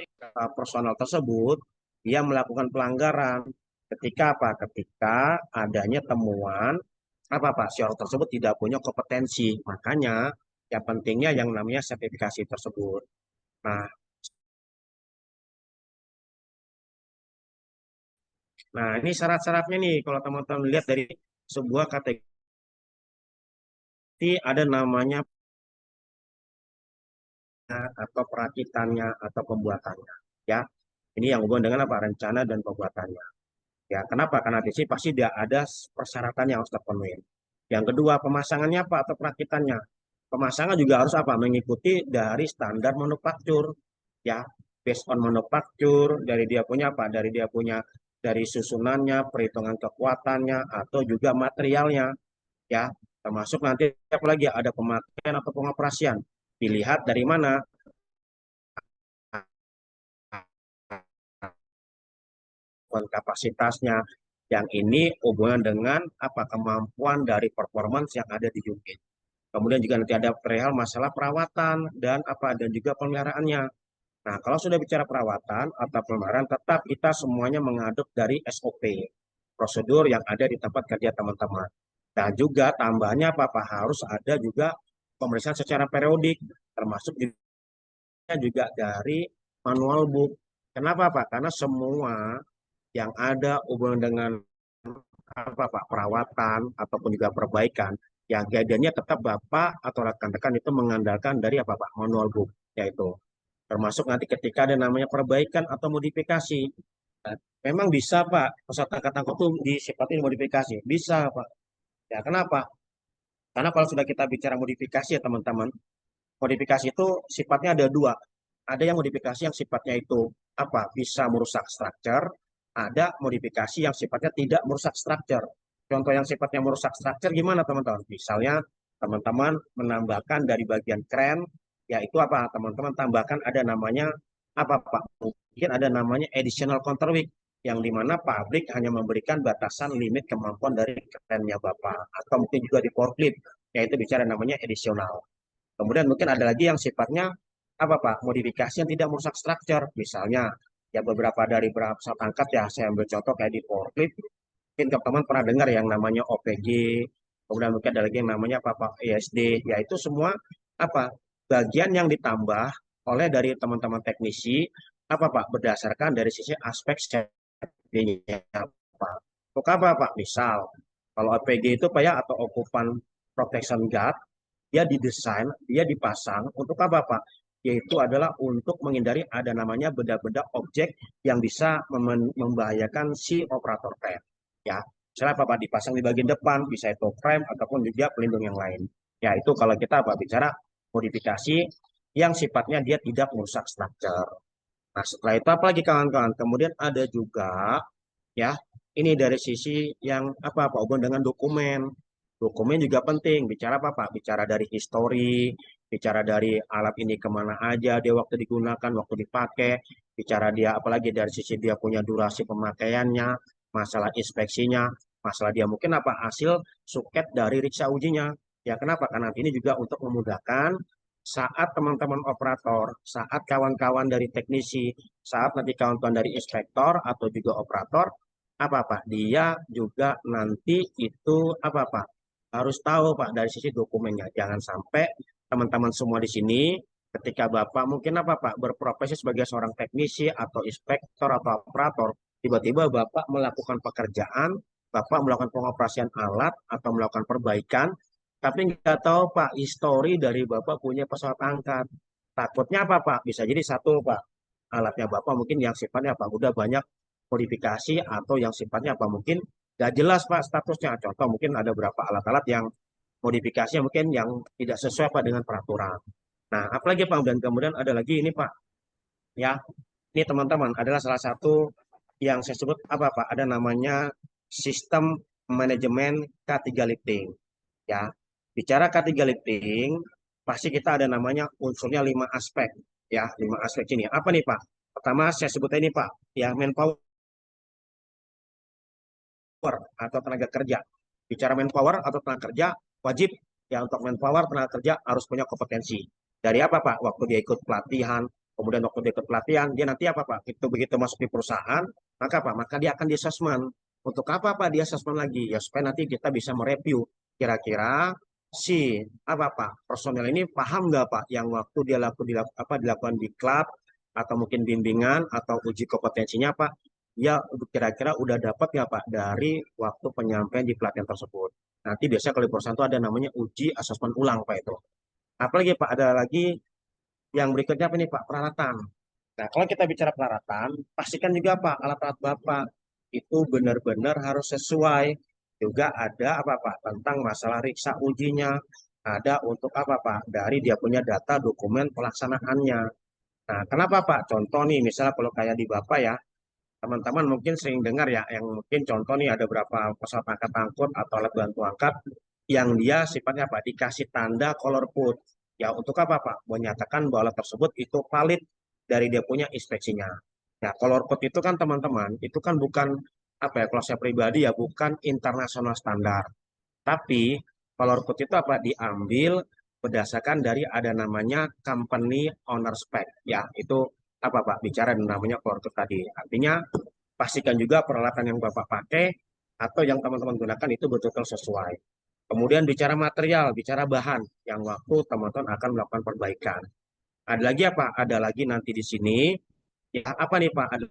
J: personal tersebut dia melakukan pelanggaran. Ketika apa? Ketika adanya temuan si orang tersebut tidak punya kompetensi. Makanya ya pentingnya yang namanya sertifikasi tersebut. Nah, ini syarat-syaratnya nih kalau teman-teman lihat dari sebuah kategori ada namanya atau perakitannya atau pembuatannya ya. Ini yang hubungan dengan apa? Rencana dan pembuatannya. Ya, kenapa? Karena di sini pasti dia ada persyaratan yang harus terpenuhi. Yang kedua, pemasangannya apa atau perakitannya? Pemasangan juga harus apa? Mengikuti dari standar manufaktur ya. Based on manufaktur, dari dia punya apa? Dari dia punya dari susunannya, perhitungan kekuatannya atau juga materialnya ya. Termasuk nanti apa lagi ada pemakaian atau pengoperasian. Dilihat dari mana kapasitasnya. Yang ini hubungan dengan apa kemampuan dari performance yang ada di unit. Kemudian juga nanti ada perihal masalah perawatan dan apa dan juga pemeliharaannya. Nah, kalau sudah bicara perawatan atau pemeliharaan, tetap kita semuanya mengadop dari SOP, prosedur yang ada di tempat kerja teman-teman. Dan juga tambahnya apa harus ada juga pemeriksaan secara periodik, termasuk juga dari manual book. Kenapa Pak? Karena semua yang ada hubungan dengan perawatan ataupun juga perbaikan, ya guidelines-nya tetap Bapak atau rekan-rekan itu mengandalkan dari manual book, yaitu termasuk nanti ketika ada namanya perbaikan atau modifikasi. Memang bisa Pak, pesawat angkatan itu disifatkan modifikasi. Bisa Pak. Ya kenapa? Karena kalau sudah kita bicara modifikasi ya teman-teman, modifikasi itu sifatnya ada dua. Ada yang modifikasi yang sifatnya itu bisa merusak structure, ada modifikasi yang sifatnya tidak merusak structure. Contoh yang sifatnya merusak structure gimana teman-teman? Misalnya teman-teman menambahkan dari bagian crane, yaitu teman-teman tambahkan ada namanya Pak? Mungkin ada namanya additional counterweight, yang dimana pabrik hanya memberikan batasan limit kemampuan dari crane-nya Bapak, atau mungkin juga di forklift, yaitu bicara namanya additional. Kemudian mungkin ada lagi yang sifatnya Pak? Modifikasi yang tidak merusak structure. Misalnya ya beberapa dari beberapa pesawat angkat ya, saya ambil contoh kayak di forklift. Mungkin teman-teman pernah dengar yang namanya OPG, kemudian mungkin ada lagi yang namanya Pak ISD, yaitu semua bagian yang ditambah oleh dari teman-teman teknisi Pak? Berdasarkan dari sisi aspek safety-nya Pak. Untuk Pak? Misal kalau OPG itu atau Occupant Protection Guard, dia didesain, dia dipasang untuk Pak? Yaitu adalah untuk menghindari ada namanya benda-benda objek yang bisa membahayakan si operator crane. Ya, misalnya Pak dipasang di bagian depan, bisa itu frame ataupun juga pelindung yang lain. Ya, itu kalau kita bicara modifikasi yang sifatnya dia tidak merusak struktur. Nah, setelah itu apalagi kawan-kawan? Kemudian ada juga ya, ini dari sisi yang hubungan dengan dokumen. Dokumen juga penting. Bicara Pak? Bicara dari histori, bicara dari alat ini kemana aja dia waktu digunakan, waktu dipakai, bicara dia apalagi dari sisi dia punya durasi pemakaiannya, masalah inspeksinya, masalah dia mungkin hasil suket dari riksa ujinya. Ya kenapa? Karena ini juga untuk memudahkan saat teman-teman operator, saat kawan-kawan dari teknisi, saat nanti kawan-kawan dari inspektor atau juga operator, Pak? Dia juga nanti itu Pak? Harus tahu Pak dari sisi dokumennya. Jangan sampai teman-teman semua di sini ketika Bapak mungkin Pak? Berprofesi sebagai seorang teknisi atau inspektor atau operator, tiba-tiba Bapak melakukan pekerjaan, Bapak melakukan pengoperasian alat atau melakukan perbaikan, tapi nggak tahu Pak histori dari Bapak punya pesawat angkat. Takutnya Pak? Bisa jadi satu Pak, alatnya Bapak mungkin yang sifatnya udah banyak modifikasi atau yang sifatnya mungkin nggak jelas Pak statusnya. Contoh mungkin ada beberapa alat-alat yang modifikasinya mungkin yang tidak sesuai Pak dengan peraturan. Nah, apalagi Pak, dan kemudian ada lagi ini Pak. Ya, ini teman-teman adalah salah satu yang saya sebut Pak? Ada namanya sistem manajemen K3 lifting. Ya, bicara K3 lifting, pasti kita ada namanya unsurnya 5 aspek. Ya, 5 aspek ini. Apa nih Pak? Pertama saya sebutnya ini Pak, ya manpower atau tenaga kerja. Bicara manpower atau tenaga kerja, wajib ya untuk manpower tenaga kerja harus punya kompetensi. Dari Pak? Waktu dia ikut pelatihan, kemudian waktu dia ikut pelatihan, dia nanti Pak? Itu begitu masuk di perusahaan, maka Maka dia akan di assessment. Untuk Pak? Dia assessment lagi ya supaya nanti kita bisa mereview kira-kira si Pak? Personel ini paham nggak Pak yang waktu dia dilakukan di klub atau mungkin bimbingan atau uji kompetensinya Pak? Ya kira-kira udah dapat nggak Pak dari waktu penyampaian di pelatihan tersebut. Nanti biasanya kalau di perusahaan itu ada namanya uji asesmen ulang Pak itu. Apalagi Pak, ada lagi yang berikutnya apa nih Pak? Peralatan. Nah kalau kita bicara peralatan, pastikan juga Pak alat-alat Bapak itu benar-benar harus sesuai. Juga ada Pak? Tentang masalah riksa ujinya. Ada untuk Pak? Dari dia punya data dokumen pelaksanaannya. Nah kenapa Pak? Contoh nih misalnya kalau kayak di Bapak ya, teman-teman mungkin sering dengar ya, yang mungkin contoh nih ada beberapa pesawat angkat angkut atau alat bantu angkat yang dia sifatnya dikasih tanda color code. Ya untuk Pak? Menyatakan bahwa alat tersebut itu valid dari dia punya inspeksinya. Nah color code itu kan teman-teman, itu kan bukan kalau saya pribadi ya bukan internasional standar. Tapi color code itu diambil berdasarkan dari ada namanya company owner spec. Ya itu Pak? Bicara namanya color code tadi. Artinya pastikan juga peralatan yang Bapak pakai atau yang teman-teman gunakan itu betul-betul sesuai. Kemudian bicara material, bicara bahan yang waktu teman-teman akan melakukan perbaikan. Ada lagi Ada lagi nanti di sini. Ya apa nih Pak? Ada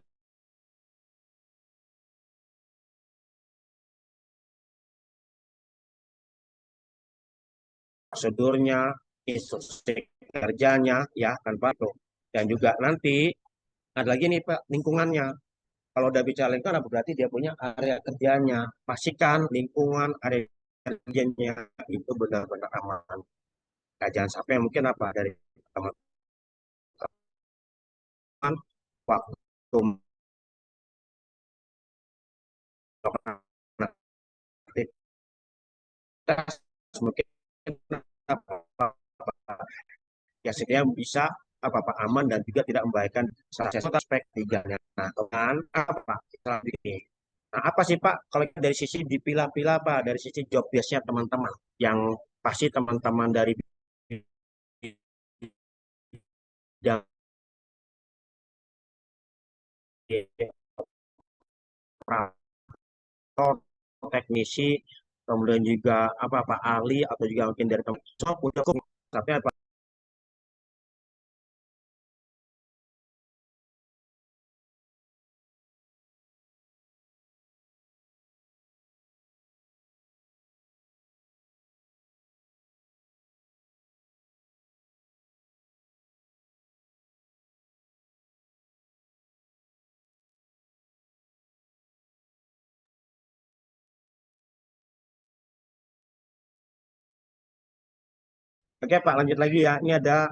J: prosedurnya, instruksi kerjanya, ya kan Pak? Dan juga nanti ada lagi nih Pak, lingkungannya. Kalau udah bicara lingkungan, berarti dia punya area kerjanya. Pastikan lingkungan area kerjanya itu benar-benar aman. Nah, jangan sampai mungkin apa dari teman-teman waktu melakukan aktivitas mungkin apa, ya setidaknya bisa apa aman dan juga tidak membahayakan aspek tiganya. Nah, kan apa ini? Nah, apa sih Pak kalau dari sisi dipilah-pilah Pak dari sisi job desk-nya teman-teman yang pasti teman-teman dari bidang operator, teknisi, kemudian juga apa ahli atau juga mungkin dari teman udah tapi apa Oke Pak, lanjut lagi ya. Ini ada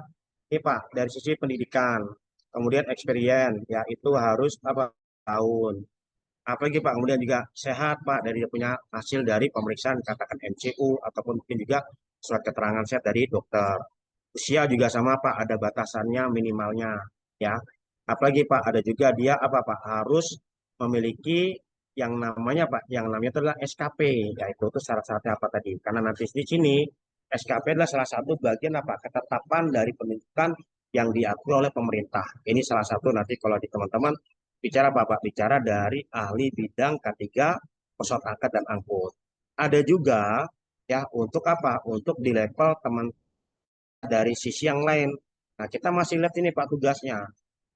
J: ini Pak dari sisi pendidikan, kemudian experience ya itu harus apa tahun. Apalagi Pak, kemudian juga sehat Pak dari dia punya hasil dari pemeriksaan katakan MCU ataupun mungkin juga surat keterangan sehat dari dokter. Usia juga sama Pak, ada batasannya minimalnya ya. Apalagi Pak, ada juga dia apa Pak harus memiliki yang namanya Pak, yang namanya itu adalah SKP, yaitu itu syarat-syaratnya apa tadi? Karena nanti di sini SKP adalah salah satu bagian apa ketetapan dari pendidikan yang diakui oleh pemerintah. Ini salah satu nanti kalau di teman-teman bicara Bapak bicara dari ahli bidang K3 pesawat angkat dan angkut. Ada juga ya untuk apa? Untuk di level teman dari sisi yang lain. Nah, kita masih lihat ini Pak tugasnya.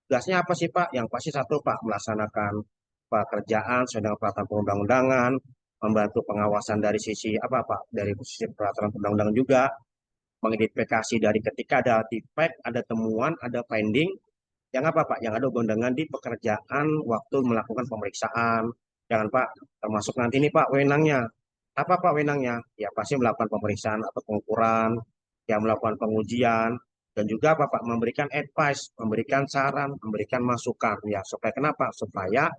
J: Tugasnya apa sih Pak? Yang pasti satu Pak, melaksanakan pekerjaan sesuai dengan peraturan perundang-undangan, membantu pengawasan dari sisi apa Pak? Dari sisi peraturan perundang-undangan juga, mengidentifikasi dari ketika ada defect, ada temuan, ada finding, yang apa Pak? Yang ada hubungan di pekerjaan waktu melakukan pemeriksaan. Jangan Pak, termasuk nanti ini Pak wewenangnya. Apa Pak wewenangnya? Ya pasti melakukan pemeriksaan atau pengukuran, yang melakukan pengujian, dan juga apa Pak memberikan advice, memberikan saran, memberikan masukan. Ya supaya kenapa? Supaya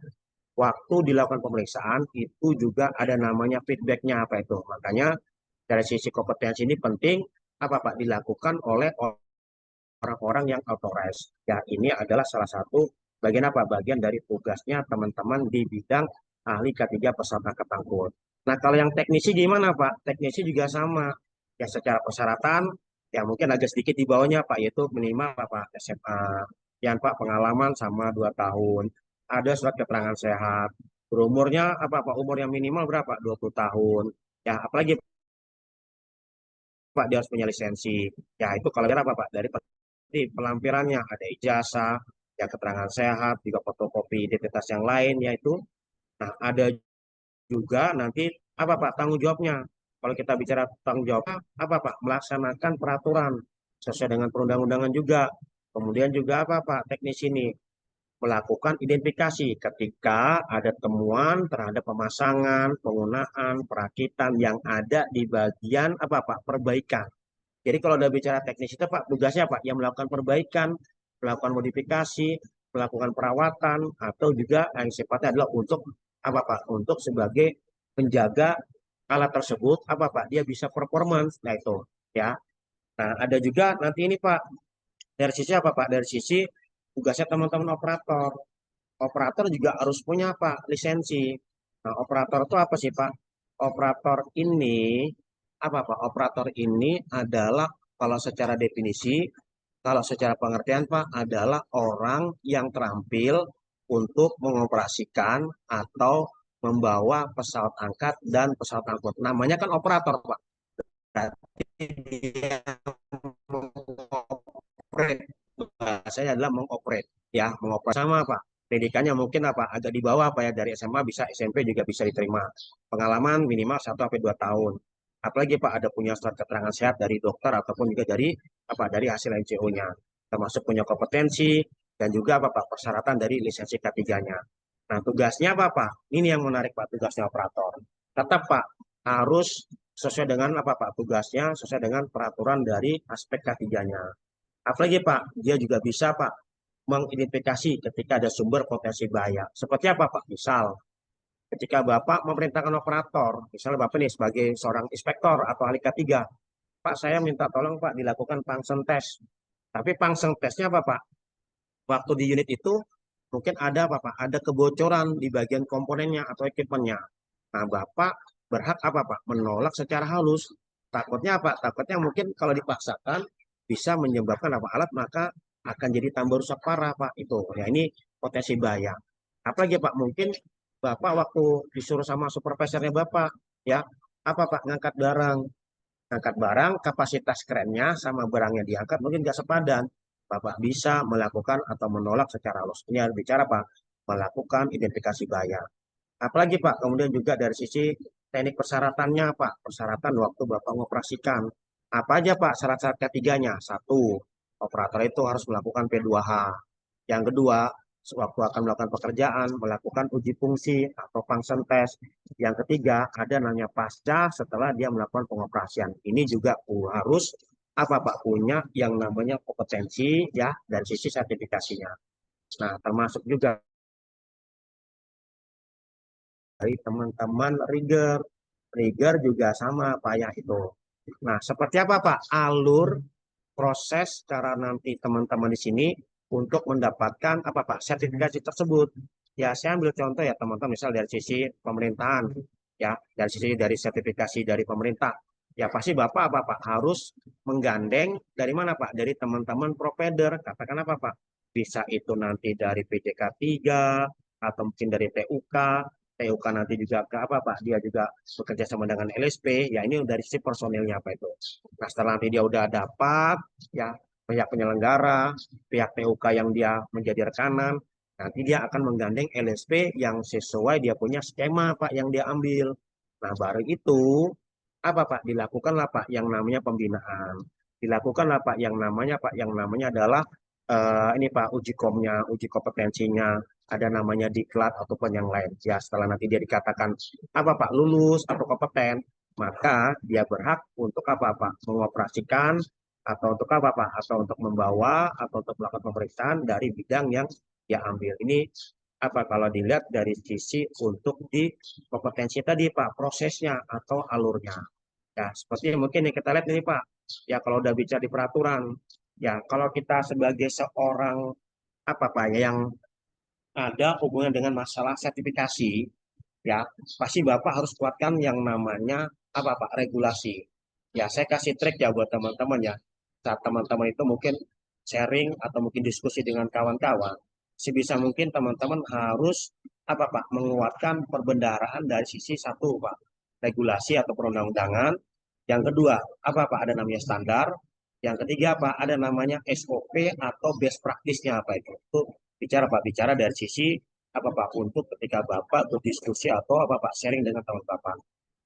J: waktu dilakukan pemeriksaan itu juga ada namanya feedbacknya apa itu. Makanya dari sisi kompetensi ini penting apa Pak dilakukan oleh orang-orang yang authorized. Ya, ini adalah salah satu bagian apa? Bagian dari tugasnya teman-teman di bidang ahli K3 pesawat angkat angkut. Nah, kalau yang teknisi gimana, Pak? Teknisi juga sama. Ya, secara persyaratan, ya mungkin agak sedikit di bawahnya, Pak, yaitu minimal Pak SMA. Yang Pak pengalaman sama 2 tahun. Ada surat keterangan sehat. Berumurnya apa Pak? Umur yang minimal berapa? 20 tahun. Ya, apalagi Pak dia harus punya lisensi. Ya, itu kalau apa Pak? Dari pelampirannya ada ijazah, ya keterangan sehat, juga fotokopi identitas yang lain, yaitu. Nah, ada juga nanti apa Pak tanggung jawabnya. Kalau kita bicara tanggung jawab, apa Pak? Melaksanakan peraturan sesuai dengan perundang-undangan juga. Kemudian juga apa Pak? Teknis ini melakukan identifikasi ketika ada temuan terhadap pemasangan, penggunaan, perakitan yang ada di bagian apa Pak? Perbaikan. Jadi kalau udah bicara teknis itu Pak, tugasnya Pak yang melakukan perbaikan, melakukan modifikasi, melakukan perawatan, atau juga yang sifatnya adalah untuk apa Pak? Untuk sebagai penjaga alat tersebut, apa Pak? Dia bisa performance, nah itu ya. Nah ada juga nanti ini Pak, dari sisi apa Pak? Dari sisi tugasnya teman-teman operator. Operator juga harus punya apa? Lisensi. Nah operator itu apa sih Pak? Operator ini apa Pak? Operator ini adalah kalau secara definisi, kalau secara pengertian Pak adalah orang yang terampil untuk mengoperasikan atau membawa pesawat angkat dan pesawat angkut. Namanya kan operator Pak. Berarti dia mengoperate. Bahasanya adalah mengoperate ya, mengoperate sama Pak. Pendidikannya mungkin apa agak di bawah apa ya dari SMA bisa SMP juga bisa diterima. Pengalaman minimal 1 sampai 2 tahun. Apalagi Pak ada punya surat keterangan sehat dari dokter ataupun juga dari apa dari hasil MCO-nya. Termasuk punya kompetensi dan juga apa Pak persyaratan dari lisensi K3-nya. Nah, tugasnya apa Pak? Ini yang menarik Pak tugasnya operator. Tetap Pak harus sesuai dengan apa Pak tugasnya, sesuai dengan peraturan dari aspek K3-nya. Apalagi Pak, dia juga bisa Pak mengidentifikasi ketika ada sumber potensi bahaya. Seperti apa Pak? Misal, ketika Bapak memerintahkan operator, misalnya Bapak nih sebagai seorang inspektor atau ahli K3, Pak saya minta tolong Pak dilakukan function test. Tapi function testnya apa Pak? Waktu di unit itu mungkin ada apa Pak? Ada kebocoran di bagian komponennya atau equipmentnya. Nah Bapak berhak apa Pak? Menolak secara halus. Takutnya apa? Takutnya mungkin kalau dipaksakan bisa menyebabkan apa alat maka akan jadi tambah rusak parah Pak. Itu ya ini potensi bahaya. Apalagi Pak mungkin Bapak waktu disuruh sama supervisornya Bapak ya apa Pak ngangkat barang kapasitas kerennya sama barangnya diangkat mungkin nggak sepadan. Bapak bisa melakukan atau menolak secara halus. Ini harus bicara Pak melakukan identifikasi bahaya. Apalagi Pak, kemudian juga dari sisi teknik persyaratannya Pak, persyaratan waktu Bapak mengoperasikan. Apa aja Pak syarat-syarat ketiganya? Satu, operator itu harus melakukan P2H. Yang kedua, sewaktu akan melakukan pekerjaan, melakukan uji fungsi atau function test. Yang ketiga, ada namanya pasca setelah dia melakukan pengoperasian. Ini juga harus apa Pak punya yang namanya kompetensi ya dari sisi sertifikasinya. Nah, termasuk juga dari teman-teman rigger. Rigger juga sama Pak ya itu. Nah, seperti apa Pak alur proses cara nanti teman-teman di sini untuk mendapatkan apa Pak sertifikasi tersebut? Ya, saya ambil contoh ya teman-teman misal dari sisi pemerintahan ya, dari sertifikasi dari pemerintah. Ya pasti Bapak apa Pak harus menggandeng dari mana Pak? Dari teman-teman provider. Katakan apa Pak? Bisa itu nanti dari PJK 3 atau mungkin dari TUK. TUK nanti juga ke apa Pak? Dia juga bekerja sama dengan LSP. Ya ini dari sisi personilnya apa itu. Nah setelah nanti dia udah dapat ya pihak penyelenggara, pihak TUK yang dia menjadi rekanan, nanti dia akan menggandeng LSP yang sesuai dia punya skema Pak yang dia ambil. Nah baru itu apa Pak? Dilakukanlah Pak yang namanya pembinaan. Dilakukanlah Pak yang namanya adalah ini Pak uji komnya, uji kompetensinya, ada namanya diklat ataupun yang lain. Ya setelah nanti dia dikatakan apa Pak lulus atau kompeten, maka dia berhak untuk apa Pak? Mengoperasikan atau untuk apa Pak? Atau untuk membawa atau untuk melakukan pemeriksaan dari bidang yang dia ambil. Ini apa kalau dilihat dari sisi untuk di kompetensi tadi Pak, prosesnya atau alurnya. Ya, seperti yang mungkin yang kita lihat ini Pak. Ya, kalau udah bicara di peraturan, ya kalau kita sebagai seorang apa Pak ya yang ada hubungan dengan masalah sertifikasi, ya pasti Bapak harus kuatkan yang namanya apa Pak regulasi. Ya, saya kasih trik ya buat teman-teman ya. Saat teman-teman itu mungkin sharing atau mungkin diskusi dengan kawan-kawan, sebisa mungkin teman-teman harus apa Pak menguatkan perbendaharaan dari sisi satu Pak regulasi atau perundang-undangan. Yang kedua, apa Pak? Ada namanya standar. Yang ketiga apa? Ada namanya SOP atau best practice-nya apa itu? Itu bicara Pak, bicara dari sisi apa Pak untuk ketika Bapak berdiskusi atau apa Pak sharing dengan teman-teman.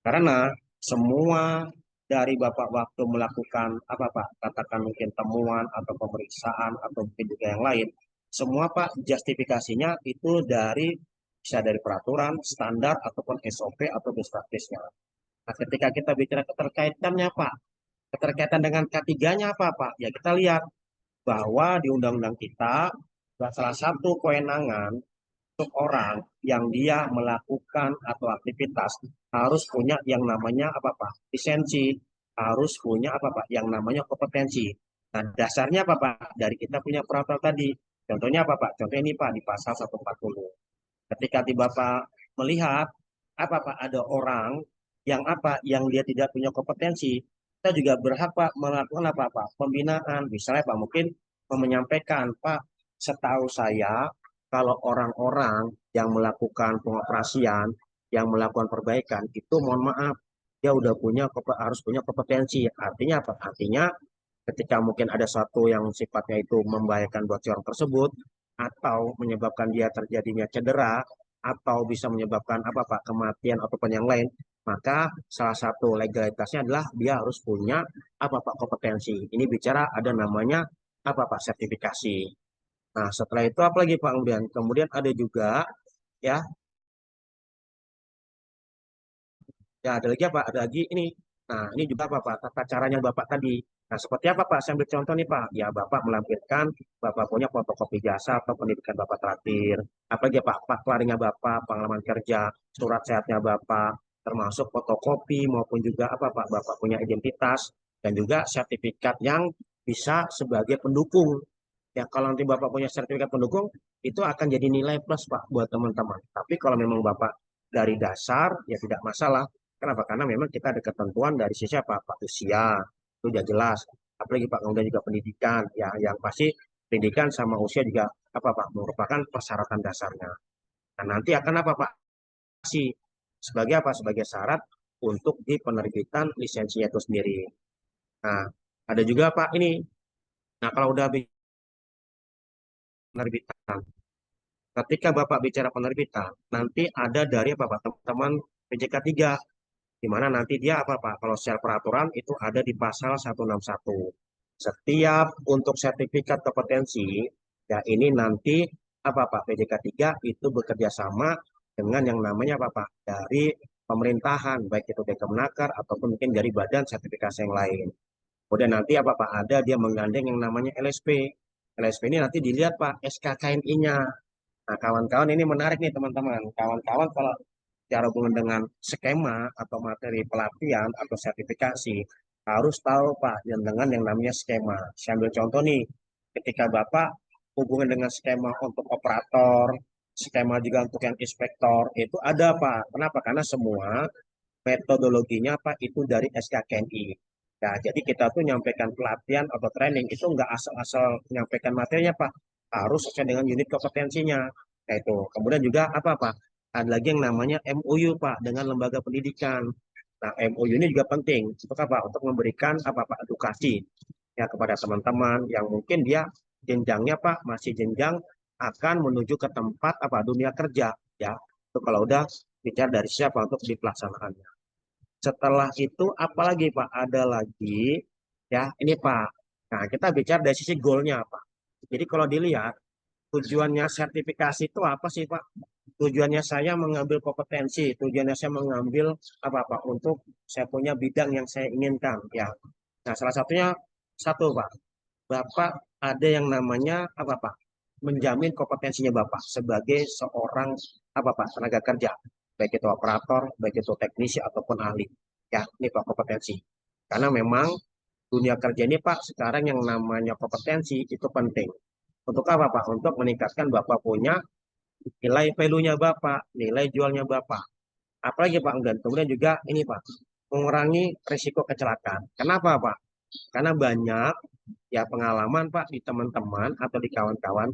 J: Karena semua dari Bapak waktu melakukan apa Pak, katakan mungkin temuan atau pemeriksaan atau mungkin juga yang lain, semua Pak justifikasinya itu dari bisa dari peraturan, standar ataupun SOP atau best practice-nya. Nah, ketika kita bicara keterkaitannya Pak, keterkaitan dengan K3-nya apa Pak? Ya kita lihat bahwa di undang-undang kita salah satu kewenangan untuk orang yang dia melakukan atau aktivitas harus punya yang namanya apa Pak? Lisensi, harus punya apa Pak? Yang namanya kompetensi. Nah, dasarnya apa Pak? Dari kita punya peraturan tadi. Contohnya apa Pak? Contohnya ini Pak di pasal 140. Ketika tiba Bapak melihat apa Pak? Ada orang yang apa? Yang dia tidak punya kompetensi, kita juga berhak Pak melakukan apa Pak? Pembinaan. Misalnya Pak mungkin menyampaikan Pak, setahu saya kalau orang-orang yang melakukan pengoperasian, yang melakukan perbaikan itu mohon maaf dia udah punya harus punya kompetensi. Artinya apa? Artinya ketika mungkin ada satu yang sifatnya itu membahayakan buat si orang tersebut atau menyebabkan dia terjadinya cedera atau bisa menyebabkan apa Pak kematian ataupun yang lain, maka salah satu legalitasnya adalah dia harus punya apa Pak kompetensi. Ini bicara ada namanya apa Pak sertifikasi. Nah, setelah itu apa lagi Pak kemudian? Kemudian ada juga ya. Ya, ada lagi apa? Ada lagi ini Nah, ini juga apa Pak, tata caranya Bapak tadi. Nah, seperti apa Pak? Saya ambil contoh nih Pak. Ya, Bapak melampirkan Bapak punya fotokopi jasa atau pendidikan Bapak terakhir. Apalagi Pak, paklarinya Bapak, pengalaman kerja, surat sehatnya Bapak, termasuk fotokopi maupun juga apa Pak, Bapak punya identitas dan juga sertifikat yang bisa sebagai pendukung. Ya, kalau nanti Bapak punya sertifikat pendukung, itu akan jadi nilai plus Pak buat teman-teman. Tapi kalau memang Bapak dari dasar, ya tidak masalah. Kenapa? Karena memang kita ada ketentuan dari sisi apa? Pak, usia, itu udah jelas. Apalagi Pak, kemudian juga pendidikan, ya yang pasti pendidikan sama usia juga apa Pak, merupakan persyaratan dasarnya. Nah, nanti akan apa Pak? Sih sebagai apa? Sebagai syarat untuk di penerbitan lisensinya itu sendiri. Nah, ada juga Pak ini. Nah, kalau udah penerbitan, ketika Bapak bicara penerbitan, nanti ada dari apa Pak? Teman-teman PJK 3 di mana nanti dia apa Pak? Kalau secara peraturan itu ada di pasal 161. Setiap untuk sertifikat kompetensi, ya ini nanti apa Pak? PJK 3 itu bekerja sama dengan yang namanya apa Pak? Dari pemerintahan, baik itu Kemenaker ataupun mungkin dari badan sertifikasi yang lain. Kemudian nanti apa Pak? Ada dia menggandeng yang namanya LSP. LSP ini nanti dilihat Pak SKKNI-nya. Nah, kawan-kawan ini menarik nih teman-teman. Kawan-kawan kalau secara hubungan dengan skema atau materi pelatihan atau sertifikasi harus tahu Pak yang dengan yang namanya skema. Saya ambil contoh nih, ketika Bapak hubungan dengan skema untuk operator, skema juga untuk yang inspektor itu ada Pak. Kenapa? Karena semua metodologinya Pak itu dari SKKNI. Nah, jadi kita tuh nyampaikan pelatihan atau training itu nggak asal-asal nyampaikan materinya Pak, harus sesuai dengan unit kompetensinya. Nah, itu. Kemudian juga apa Pak? Ada lagi yang namanya MOU Pak dengan lembaga pendidikan. Nah, MOU ini juga penting untuk apa? Untuk memberikan apa Pak edukasi ya kepada teman-teman yang mungkin dia jenjangnya Pak masih jenjang akan menuju ke tempat apa dunia kerja ya. Itu kalau udah bicara dari siapa untuk di pelaksanaannya. Setelah itu apalagi Pak? Ada lagi ya ini Pak. Nah, kita bicara dari sisi goalnya Pak. Jadi kalau dilihat tujuannya sertifikasi itu apa sih Pak? Tujuannya saya mengambil kompetensi, tujuannya saya mengambil apa Pak untuk saya punya bidang yang saya inginkan ya. Nah, salah satunya satu Pak, Bapak ada yang namanya apa Pak? Menjamin kompetensinya Bapak sebagai seorang apa Pak tenaga kerja, baik itu operator, baik itu teknisi ataupun ahli. Ya, ini Pak kompetensi. Karena memang dunia kerja ini Pak sekarang yang namanya kompetensi itu penting. Untuk apa Pak? Untuk meningkatkan Bapak punya nilai value-nya Bapak, nilai jualnya Bapak. Apalagi Pak, dan kemudian juga ini Pak, mengurangi risiko kecelakaan. Kenapa Pak? Karena banyak ya pengalaman Pak di teman-teman atau di kawan-kawan,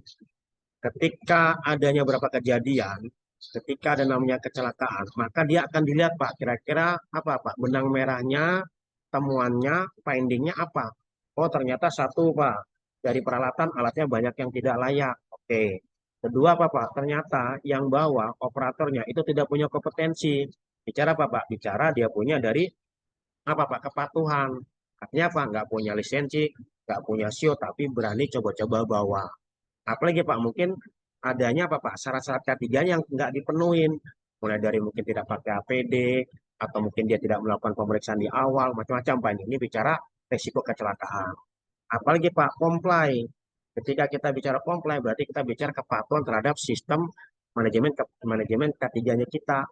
J: ketika adanya beberapa kejadian, ketika ada namanya kecelakaan, maka dia akan dilihat Pak, kira-kira apa Pak, benang merahnya, temuannya, findingnya apa? Oh ternyata satu Pak, dari peralatan alatnya banyak yang tidak layak. Oke. Kedua apa Pak? Ternyata yang bawa operatornya itu tidak punya kompetensi. Bicara apa Pak? Bicara dia punya dari apa Pak? Kepatuhan. Artinya apa? Nggak punya lisensi, nggak punya SIO, tapi berani coba-coba bawa. Apalagi Pak, mungkin adanya apa Pak? Syarat-syarat ketiganya yang nggak dipenuhin. Mulai dari mungkin tidak pakai APD, atau mungkin dia tidak melakukan pemeriksaan di awal, macam-macam Pak. Ini bicara resiko kecelakaan. Apalagi Pak, comply. Ketika kita bicara comply, berarti kita bicara kepatuhan terhadap sistem manajemen ketiganya kita.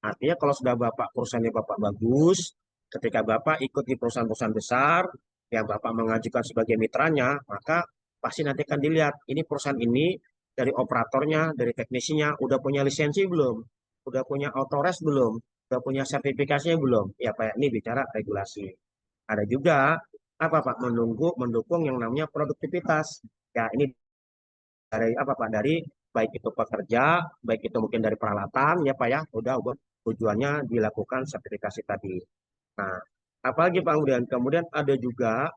J: Artinya kalau sudah Bapak perusahaannya Bapak bagus, ketika Bapak ikut di perusahaan-perusahaan besar, yang Bapak mengajukan sebagai mitranya, maka pasti nanti akan dilihat, ini perusahaan ini dari operatornya, dari teknisinya, udah punya lisensi belum? Udah punya auto-res belum? Udah punya sertifikasinya belum? Ya Pak, ini bicara regulasi. Ada juga apa Pak mendukung yang namanya produktivitas. Ya ini dari apa Pak? Dari baik itu pekerja, baik itu mungkin dari peralatan ya Pak ya. Udah tujuannya dilakukan sertifikasi tadi. Nah, apalagi Pak kemudian ada juga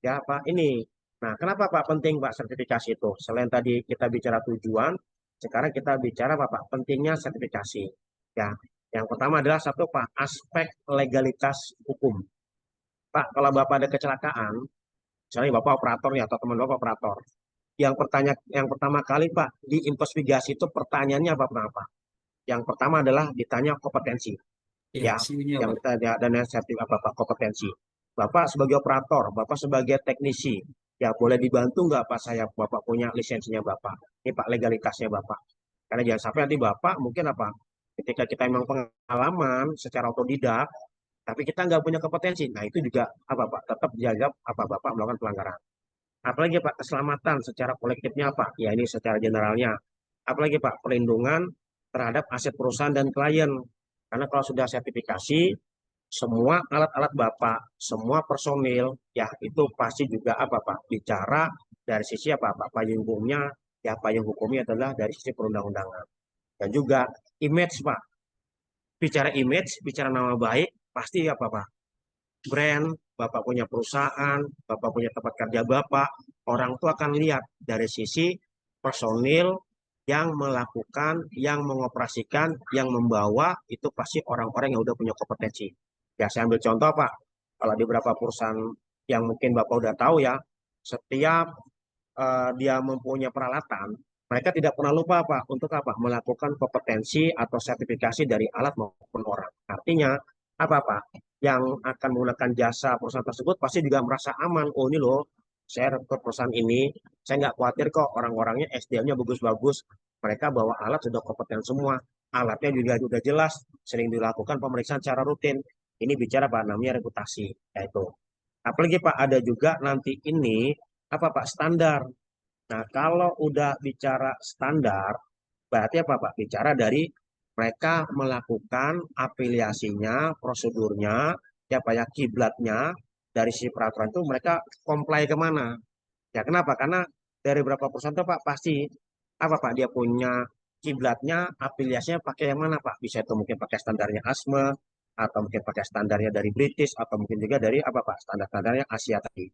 J: ya Pak ini. Nah, kenapa Pak penting Pak sertifikasi itu? Selain tadi kita bicara tujuan, sekarang kita bicara apa Pak? Pentingnya sertifikasi. Ya, yang pertama adalah satu Pak, aspek legalitas hukum. Pak, kalau Bapak ada kecelakaan, misalnya Bapak operatornya atau teman Bapak operator, yang pertama kali Pak diinvestigasi itu pertanyaannya apa? Yang pertama adalah ditanya kompetensi. ya,
F: CO-nya,
J: yang
F: Pak.
J: kita ada dan yang sertifikat Bapak kompetensi. Bapak sebagai operator, Bapak sebagai teknisi, ya boleh dibantu nggak Pak saya, Bapak punya lisensinya Bapak. Ini Pak legalitasnya Bapak. Karena jangan sampai nanti Bapak mungkin apa, ketika kita memang pengalaman secara otodidak, tapi kita nggak punya kompetensi. Nah itu juga apa Pak, tetap dianggap apa Bapak melakukan pelanggaran. Apalagi Pak, keselamatan secara kolektifnya apa? Ya ini secara generalnya. Apalagi Pak, perlindungan terhadap aset perusahaan dan klien. Karena kalau sudah sertifikasi, semua alat-alat Bapak, semua personil, ya itu pasti juga apa Pak, bicara dari sisi apa Pak, payung hukumnya, ya payung hukumnya adalah dari sisi perundang-undangan. Dan juga image Pak, bicara image, bicara nama baik, pasti apa Pak, brand, Bapak punya perusahaan, Bapak punya tempat kerja Bapak, orang itu akan lihat dari sisi personil yang melakukan, yang mengoperasikan, yang membawa, itu pasti orang-orang yang udah punya kompetensi. Ya, saya ambil contoh Pak, kalau di beberapa perusahaan yang mungkin Bapak udah tahu ya, setiap dia mempunyai peralatan, mereka tidak pernah lupa Pak, untuk apa? Melakukan kompetensi atau sertifikasi dari alat maupun orang. Artinya, apa Pak? Yang akan menggunakan jasa perusahaan tersebut pasti juga merasa aman. Oh ini loh, saya ke perusahaan ini, saya nggak khawatir kok orang-orangnya SDM-nya bagus-bagus. Mereka bawa alat sudah kompeten semua. Alatnya juga sudah jelas, sering dilakukan pemeriksaan secara rutin. Ini bicara Pak, namanya reputasi. Yaitu. Apalagi Pak, ada juga nanti ini, apa Pak, standar. Nah, kalau udah bicara standar, berarti apa Pak? Bicara dari mereka melakukan afiliasinya, prosedurnya, ya Pak ya, kiblatnya, dari si peraturan itu mereka comply kemana. Ya kenapa? Karena dari beberapa perusahaan itu Pak, pasti, apa Pak, dia punya kiblatnya, afiliasinya pakai yang mana Pak? Bisa itu mungkin pakai standarnya ASME, atau mungkin pakai standarnya dari British, atau mungkin juga dari apa Pak, standar-standarnya Asia tadi.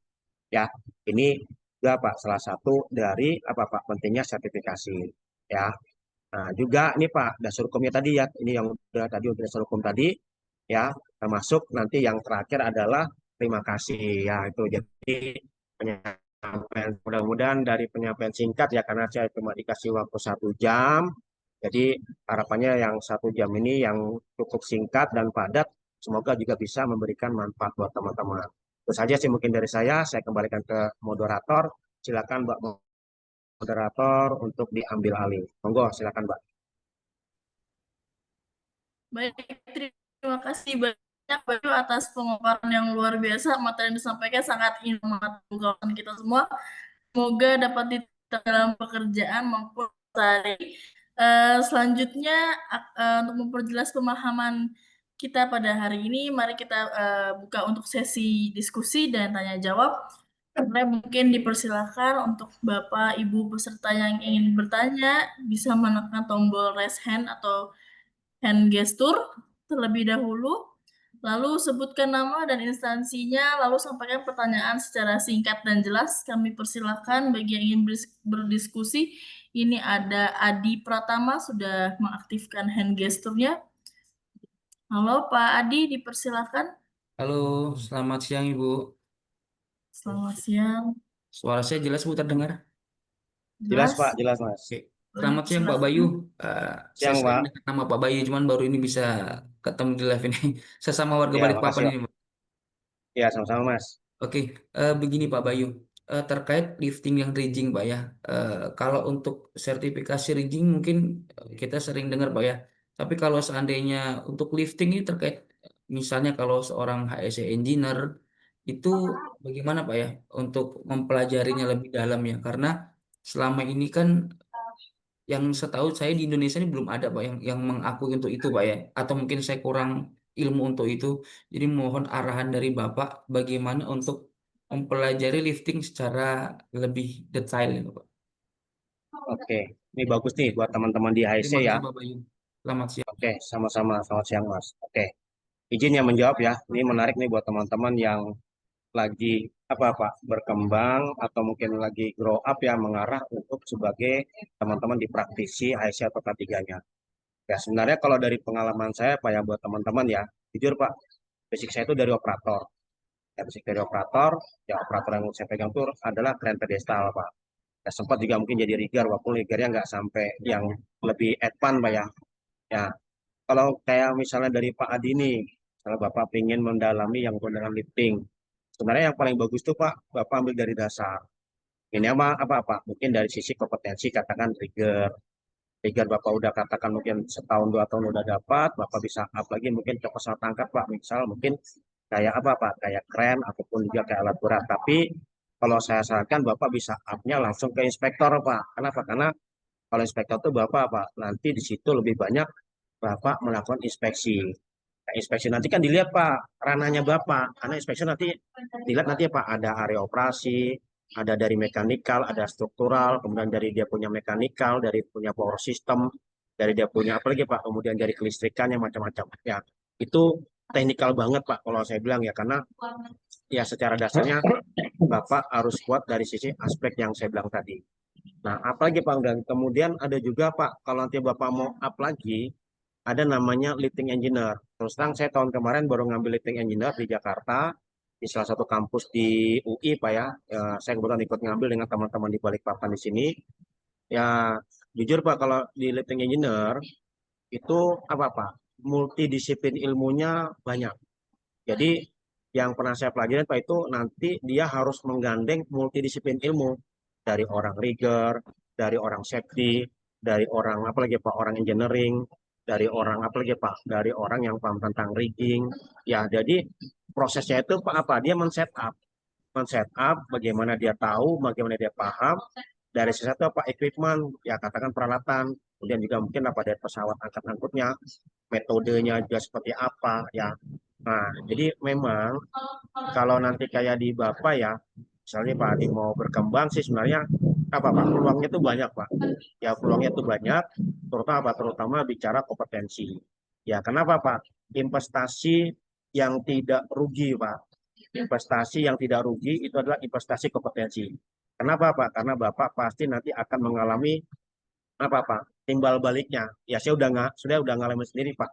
J: Ya, ini juga Pak salah satu dari apa Pak pentingnya sertifikasi. Ya, nah juga ini Pak dasar hukumnya tadi ya, ini yang udah tadi udah dasar hukum tadi ya, termasuk nanti yang terakhir adalah terima kasih ya itu. Jadi penyampaian mudah-mudahan dari penyampaian singkat ya karena saya cuma dikasih waktu 1 jam. Jadi harapannya yang 1 jam ini yang cukup singkat dan padat, semoga juga bisa memberikan manfaat buat teman-teman. Itu saja sih mungkin dari saya kembalikan ke moderator. Silakan Mbak moderator untuk diambil alih. Monggo silakan Mbak.
D: Baik, terima kasih banyak Bayu atas pemaparan yang luar biasa. Materi yang disampaikan sangat informatif untuk kita semua. Semoga dapat diterapkan dalam pekerjaan maupun sehari. Selanjutnya untuk memperjelas pemahaman kita pada hari ini, mari kita buka untuk sesi diskusi dan tanya jawab. Karena mungkin dipersilakan untuk Bapak Ibu peserta yang ingin bertanya bisa menekan tombol raise hand atau hand gesture terlebih dahulu. Lalu sebutkan nama dan instansinya, lalu sampaikan pertanyaan secara singkat dan jelas. Kami persilakan bagi yang ingin berdiskusi. Ini ada Adi Pratama sudah mengaktifkan hand gesture-nya. Halo Pak Adi, dipersilakan.
F: Halo, selamat siang Ibu.
D: Selamat siang.
F: Suara saya jelas Bu terdengar?
J: Jelas Pak, jelas Mas.
F: Oke. Selamat siang Pak Bayu.
J: Siang,
F: Saya
J: Pak.
F: ingat nama Pak Bayu, cuman baru ini bisa ketemu di live ini. Saya sama warga
J: Ya,
F: Balikpapan
J: makasih,
F: ini, Pak.
J: Ya, sama-sama Mas.
F: Oke, begini Pak Bayu. Terkait lifting yang rigging Pak ya. Kalau untuk sertifikasi rigging mungkin kita sering dengar Pak ya. Tapi kalau seandainya untuk lifting ini terkait misalnya kalau seorang HSE engineer itu bagaimana Pak ya untuk mempelajarinya lebih dalam ya. Karena selama ini kan yang setahu saya di Indonesia ini belum ada Pak yang mengakui untuk itu Pak ya. Atau mungkin saya kurang ilmu untuk itu. Jadi mohon arahan dari Bapak bagaimana untuk mempelajari lifting secara lebih detail ya, Pak.
J: Oke, ini bagus nih buat teman-teman di HIC
F: Terima
J: ya.
F: kasih Pak Bayu. Selamat siang.
J: Oke, sama-sama. Selamat siang Mas. Oke, izin yang menjawab ya. Ini menarik nih buat teman-teman yang lagi apa berkembang atau mungkin lagi grow up ya mengarah untuk sebagai teman-teman di praktisi HIC atau K3-nya. Ya sebenarnya kalau dari pengalaman saya Pak ya buat teman-teman ya, jujur Pak, basic saya itu dari operator. Ya basic dari operator, ya operator yang saya pegang itu adalah kren pedestal Pak. Ya, sempat juga mungkin jadi rigger, walaupun riggernya nggak sampai yang lebih advance Pak ya. Ya, kalau kayak misalnya dari Pak Adi nih, kalau Bapak ingin mendalami yang dengan lifting, sebenarnya yang paling bagus tuh Pak, Bapak ambil dari dasar. Ini apa? Mungkin dari sisi kompetensi, katakan trigger Bapak udah katakan mungkin setahun 2 tahun udah dapat, Bapak bisa up lagi mungkin ke pesawat tangkap Pak, misal mungkin kayak apa Pak, kayak kren ataupun juga kayak alat berat. Tapi kalau saya sarankan Bapak bisa up-nya langsung ke inspektor Pak. Kenapa? Karena kalau inspektor itu Bapak Pak, nanti di situ lebih banyak Bapak melakukan inspeksi. Nah, inspeksi nanti kan dilihat Pak, ranahnya Bapak. Karena inspeksi nanti dilihat nanti Pak, ada area operasi, ada dari mekanikal, ada struktural, kemudian dari dia punya mekanikal, dari punya power system, dari dia punya apa lagi Pak, kemudian dari kelistrikannya macam-macam. Ya, itu teknikal banget Pak kalau saya bilang ya, karena ya secara dasarnya Bapak harus kuat dari sisi aspek yang saya bilang tadi. Nah, apalagi Pak, dan kemudian ada juga Pak, kalau nanti Bapak mau up lagi, ada namanya lifting engineer. Terus terang saya tahun kemarin baru ngambil lifting engineer di Jakarta, di salah satu kampus di UI Pak ya. Saya kebetulan ikut ngambil dengan teman-teman di Balikpapan di sini. Ya, jujur Pak, kalau di lifting engineer itu apa Pak? Multidisiplin ilmunya banyak. Jadi yang pernah saya pelajari Pak itu nanti dia harus menggandeng multidisiplin ilmu dari orang rigger, dari orang safety, dari orang apalagi Pak, orang engineering, dari orang apalagi Pak, dari orang yang paham tentang rigging. Ya, jadi prosesnya itu Pak apa? Dia men-setup bagaimana dia tahu, bagaimana dia paham dari sesuatu apa equipment, ya katakan peralatan, kemudian juga mungkin apa dari pesawat angkut-angkutnya, metodenya juga seperti apa ya. Nah, jadi memang kalau nanti kayak di Bapak ya, misalnya Pak Adi mau berkembang sih sebenarnya apa Pak, peluangnya itu banyak Pak. Ya peluangnya itu banyak, terutama apa? Terutama bicara kompetensi. Ya kenapa Pak? Investasi yang tidak rugi Pak. Investasi yang tidak rugi itu adalah investasi kompetensi. Kenapa Pak? Karena Bapak pasti nanti akan mengalami apa Pak? Timbal baliknya. Ya sudah ngalamin sendiri Pak.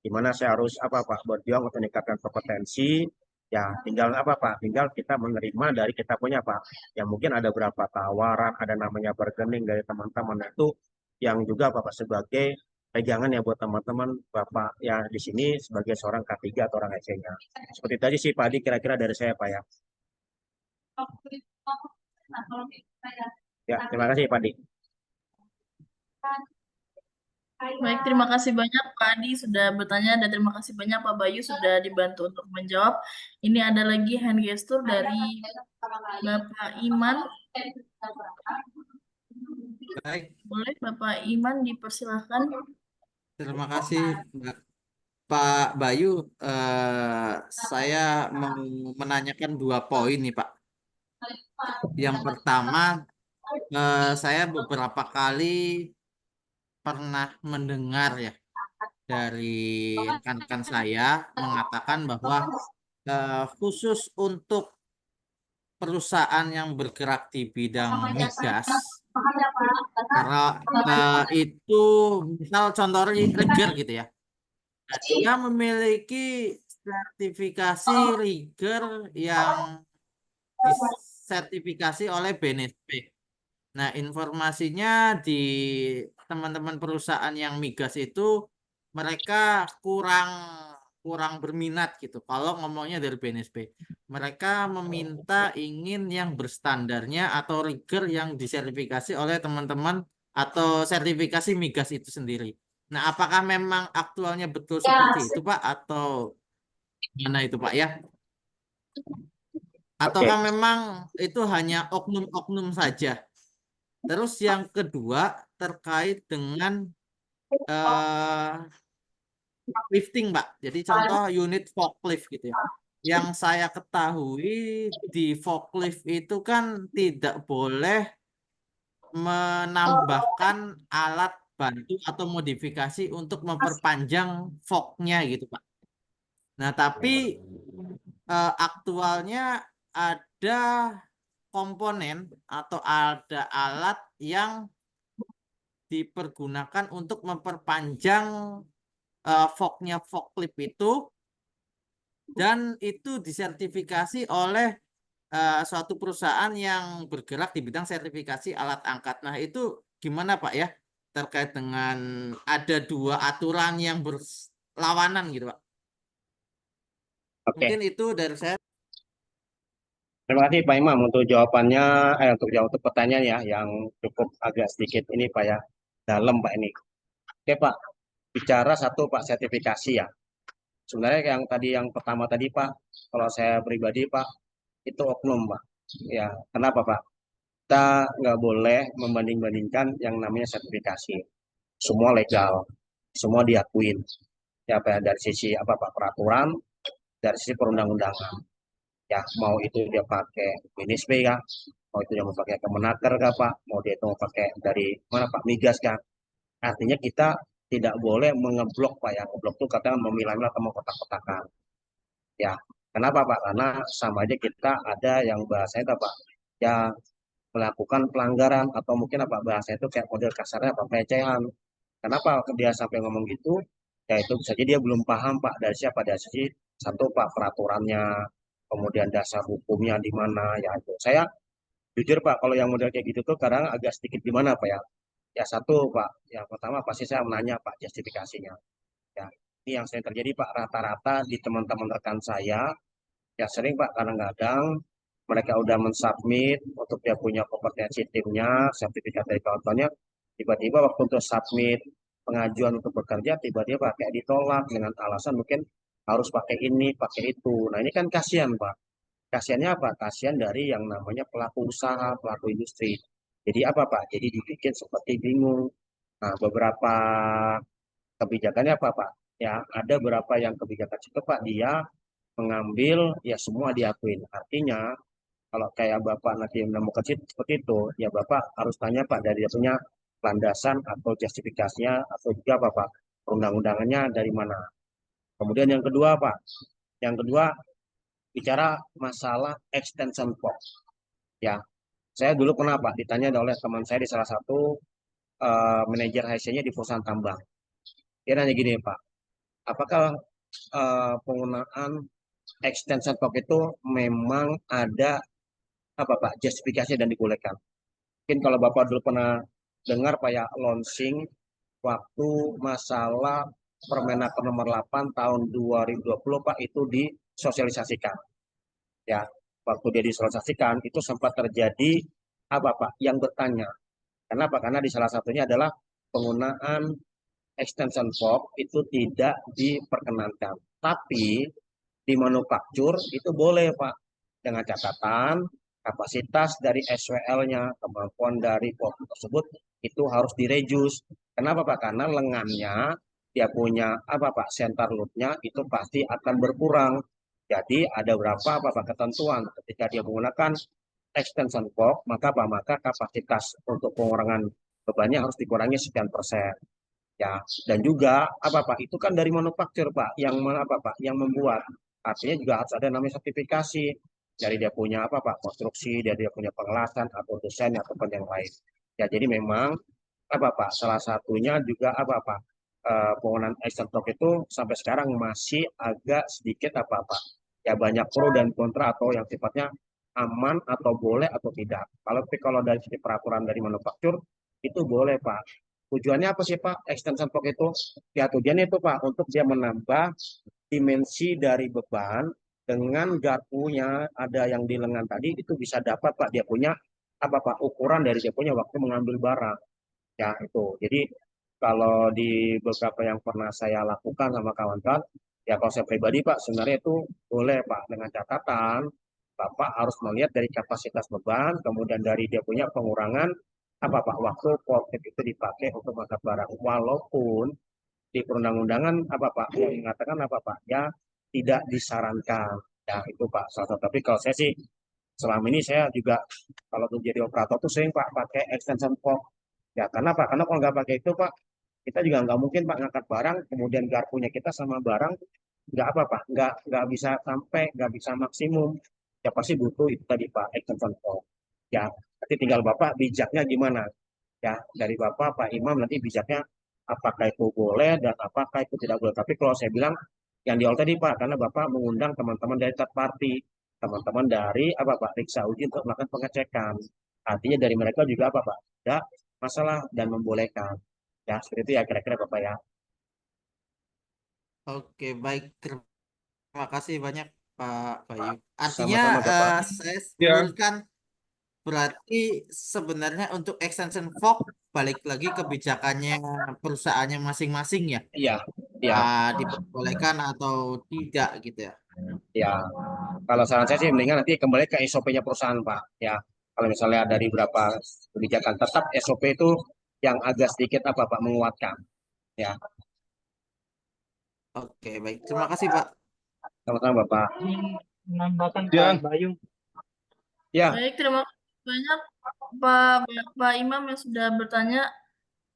J: Gimana saya harus apa Pak? Berjuang untuk meningkatkan kompetensi. Ya tinggal apa Pak? Tinggal kita menerima dari kita punya Pak. Ya mungkin ada beberapa tawaran, ada namanya bargaining dari teman-teman itu yang juga Bapak sebagai pegangan ya buat teman-teman Bapak ya di sini sebagai seorang K3 atau orang EC-nya. Seperti tadi sih Pak Adi kira-kira dari saya Pak ya. Ya, terima kasih Pak Adi.
D: Baik, terima kasih banyak Pak Adi sudah bertanya dan terima kasih banyak Pak Bayu sudah dibantu untuk menjawab. Ini ada lagi hand gesture dari Bapak Iman.
K: Baik,
D: Boleh Bapak Iman dipersilahkan.
K: terima kasih Pak Bayu. Saya mau menanyakan 2 poin nih Pak. Yang pertama, saya beberapa kali pernah mendengar ya dari rekan-rekan saya mengatakan bahwa khusus untuk perusahaan yang bergerak di bidang migas, karena itu misal contoh rigger gitu ya, dia memiliki sertifikasi rigger yang disertifikasi oleh BNSP. Nah, informasinya di teman-teman perusahaan yang migas itu mereka kurang berminat gitu. Kalau ngomongnya dari BNSP, mereka meminta ingin yang berstandarnya atau rigger yang disertifikasi oleh teman-teman atau sertifikasi migas itu sendiri. Nah, apakah memang aktualnya betul seperti itu, Pak? Atau gimana itu, Pak ya? Ataukah memang itu hanya oknum-oknum saja? Terus yang kedua terkait dengan lifting, Pak. Jadi contoh unit forklift gitu ya. Yang saya ketahui di forklift itu kan tidak boleh menambahkan alat bantu atau modifikasi untuk memperpanjang forknya gitu, Pak. Nah, tapi aktualnya ada komponen atau ada alat yang dipergunakan untuk memperpanjang forknya forklift itu, dan itu disertifikasi oleh suatu perusahaan yang bergerak di bidang sertifikasi alat angkat. Nah, itu gimana Pak ya? terkait dengan ada dua aturan yang berlawanan gitu Pak.
J: Oke,
K: Mungkin itu dari saya.
J: terima kasih Pak Imam untuk jawabannya, untuk pertanyaan ya yang cukup agak sedikit ini Pak ya, dalam Pak ini. Oke Pak, bicara satu Pak sertifikasi ya. Sebenarnya yang pertama tadi Pak, kalau saya pribadi Pak, itu oknum Pak. Ya, kenapa Pak? Kita nggak boleh membanding-bandingkan yang namanya sertifikasi. Semua legal, semua diakuin. Ya, Pak, dari sisi apa Pak peraturan, dari sisi perundang-undangan. Ya, mau itu dia pakai MINISP ya, mau itu dia mau pakai Kemenaker kah Pak, mau dia itu mau pakai dari mana Pak Migas kan. Artinya kita tidak boleh mengeblok Pak ya, ngeblok itu kadang memilah-milah atau mengkotak-kotakan. Ya, kenapa Pak? Karena sama aja kita ada yang bahasanya itu Pak, ya melakukan pelanggaran atau mungkin apa bahasa itu kayak model kasarnya apa pelecehan. Kenapa dia sampai ngomong gitu? Ya itu bisa jadi dia belum paham Pak dari siapa dari sisi satu Pak peraturannya, kemudian dasar hukumnya di mana ya itu. Saya jujur Pak kalau yang model kayak gitu tuh kadang agak sedikit gimana Pak ya. Ya satu Pak, yang pertama pasti saya menanya Pak justifikasinya. Ya, ini yang sering terjadi Pak rata-rata di teman-teman rekan saya ya sering Pak kadang-kadang mereka udah mensubmit untuk dia punya kompetensi timnya, sertifikat dari kawan-kawannya, tiba-tiba waktu untuk submit pengajuan untuk bekerja, tiba-tiba kayak ditolak dengan alasan mungkin harus pakai ini, pakai itu. Nah ini kan kasihan Pak. Kasihannya apa? Kasihan dari yang namanya pelaku usaha, pelaku industri. Jadi apa Pak? Jadi dibikin seperti bingung. Nah beberapa kebijakannya apa Pak? Ya ada beberapa yang kebijakan itu Pak dia mengambil ya semua diakuin. Artinya kalau kayak Bapak nanti menemukan seperti itu, ya Bapak harus tanya Pak dari dia punya landasan atau justifikasinya atau juga Bapak perundang-undangannya dari mana. Kemudian yang kedua Pak, yang kedua bicara masalah extension box. Ya, saya dulu pernah Pak ditanya oleh teman saya di salah satu manajer HC-nya di perusahaan tambang. Dia nanya gini Pak, apakah penggunaan extension box itu memang ada apa Pak justifikasi dan dibolehkan. Mungkin kalau Bapak dulu pernah dengar Pak ya launching waktu masalah Permenaker nomor 8 tahun 2020 Pak itu disosialisasikan. Ya, waktu dia disosialisasikan itu sempat terjadi apa Pak yang bertanya. Kenapa? Karena di salah satunya adalah penggunaan extension box itu tidak diperkenankan. Tapi di manufaktur itu boleh Pak dengan catatan kapasitas dari SWL-nya, kemampuan dari box tersebut itu harus direjus. Kenapa Pak? Karena lengannya dia punya apa Pak center load-nya itu pasti akan berkurang. Jadi ada berapa Pak ketentuan ketika dia menggunakan extension box maka apa? Maka kapasitas untuk pengurangan bebannya harus dikurangi sekian persen. Ya, dan juga apa Pak? Itu kan dari manufaktur Pak yang apa Pak? Yang membuat. Artinya juga harus ada namanya sertifikasi dari dia punya apa Pak? Konstruksi, dia punya pengelasan atau desain ataupun yang lain. Ya, jadi memang apa Pak? Salah satunya juga apa Pak? Penggunaan extension box itu sampai sekarang masih agak sedikit apa Pak? Ya banyak pro dan kontra atau yang sifatnya aman atau boleh atau tidak. Kalau dari sisi peraturan dari manufaktur itu boleh Pak. Tujuannya apa sih Pak? Extension box itu? Ya tujuannya itu Pak untuk dia menambah dimensi dari beban dengan garpunya ada yang di lengan tadi itu bisa dapat Pak dia punya apa Pak ukuran dari dia punya waktu mengambil barang. Ya itu. Jadi kalau di beberapa yang pernah saya lakukan sama kawan-kawan, ya kalau saya pribadi Pak sebenarnya itu boleh Pak dengan catatan Bapak harus melihat dari kapasitas beban, kemudian dari dia punya pengurangan apa Pak waktu forklift itu dipakai untuk mengangkat barang. Walaupun di perundang-undangan apa Pak yang mengatakan apa Pak ya tidak disarankan. Ya itu Pak salah satu. Tapi kalau saya sih selama ini saya juga kalau untuk jadi operator tuh sering Pak pakai extension fork. Ya karena Pak karena kalau nggak pakai itu Pak kita juga nggak mungkin Pak ngangkat barang kemudian garpunya kita sama barang nggak apa Pak nggak bisa sampai nggak bisa maksimum. Ya pasti butuh itu tadi Pak extension fork. Ya nanti tinggal Bapak bijaknya gimana. Ya dari Bapak Pak Imam nanti bijaknya apakah itu boleh dan apakah itu tidak boleh. Tapi kalau saya bilang yang di awal tadi Pak, karena Bapak mengundang teman-teman dari third party, teman-teman dari apa Pak, Riksa Uji untuk melakukan pengecekan. Artinya dari mereka juga apa Pak, tidak masalah dan membolehkan. Ya, seperti itu ya kira-kira Bapak ya.
K: Oke, baik. Terima kasih banyak Pak Bayu. Artinya
J: Sama-sama Bapak.
K: saya
C: Ya.
K: simpulkan berarti sebenarnya untuk extension fog balik lagi kebijakannya perusahaannya masing-masing ya.
J: Iya, iya,
K: Diperbolehkan atau tidak gitu ya.
J: iya. Kalau saran saya sih mendingan nanti kembali ke SOP-nya perusahaan Pak. Ya, kalau misalnya dari beberapa kebijakan tetap SOP itu yang agak sedikit apa Pak menguatkan. Ya,
K: Oke, baik. Terima kasih Pak.
J: sama-sama Bapak.
H: Menambahkan
C: Ya.
H: Pak Bayu.
J: Ya,
D: Baik, terima kasih banyak Pak Imam yang sudah bertanya.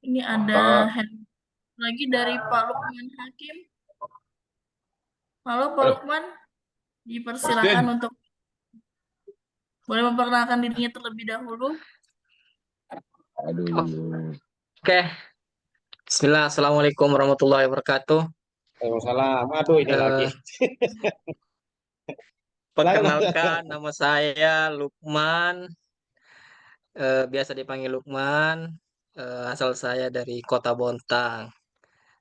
D: Ini ada hand lagi dari Pak Lukman Hakim. Halo Pak Lukman, dipersilakan untuk boleh memperkenalkan dirinya terlebih dahulu.
E: Oke. Bismillah. Assalamualaikum warahmatullahi wabarakatuh.
J: Waalaikumsalam. Aduh ini lagi.
E: Perkenalkan, nama saya Lukman. Biasa dipanggil Lukman. Asal saya dari Kota Bontang.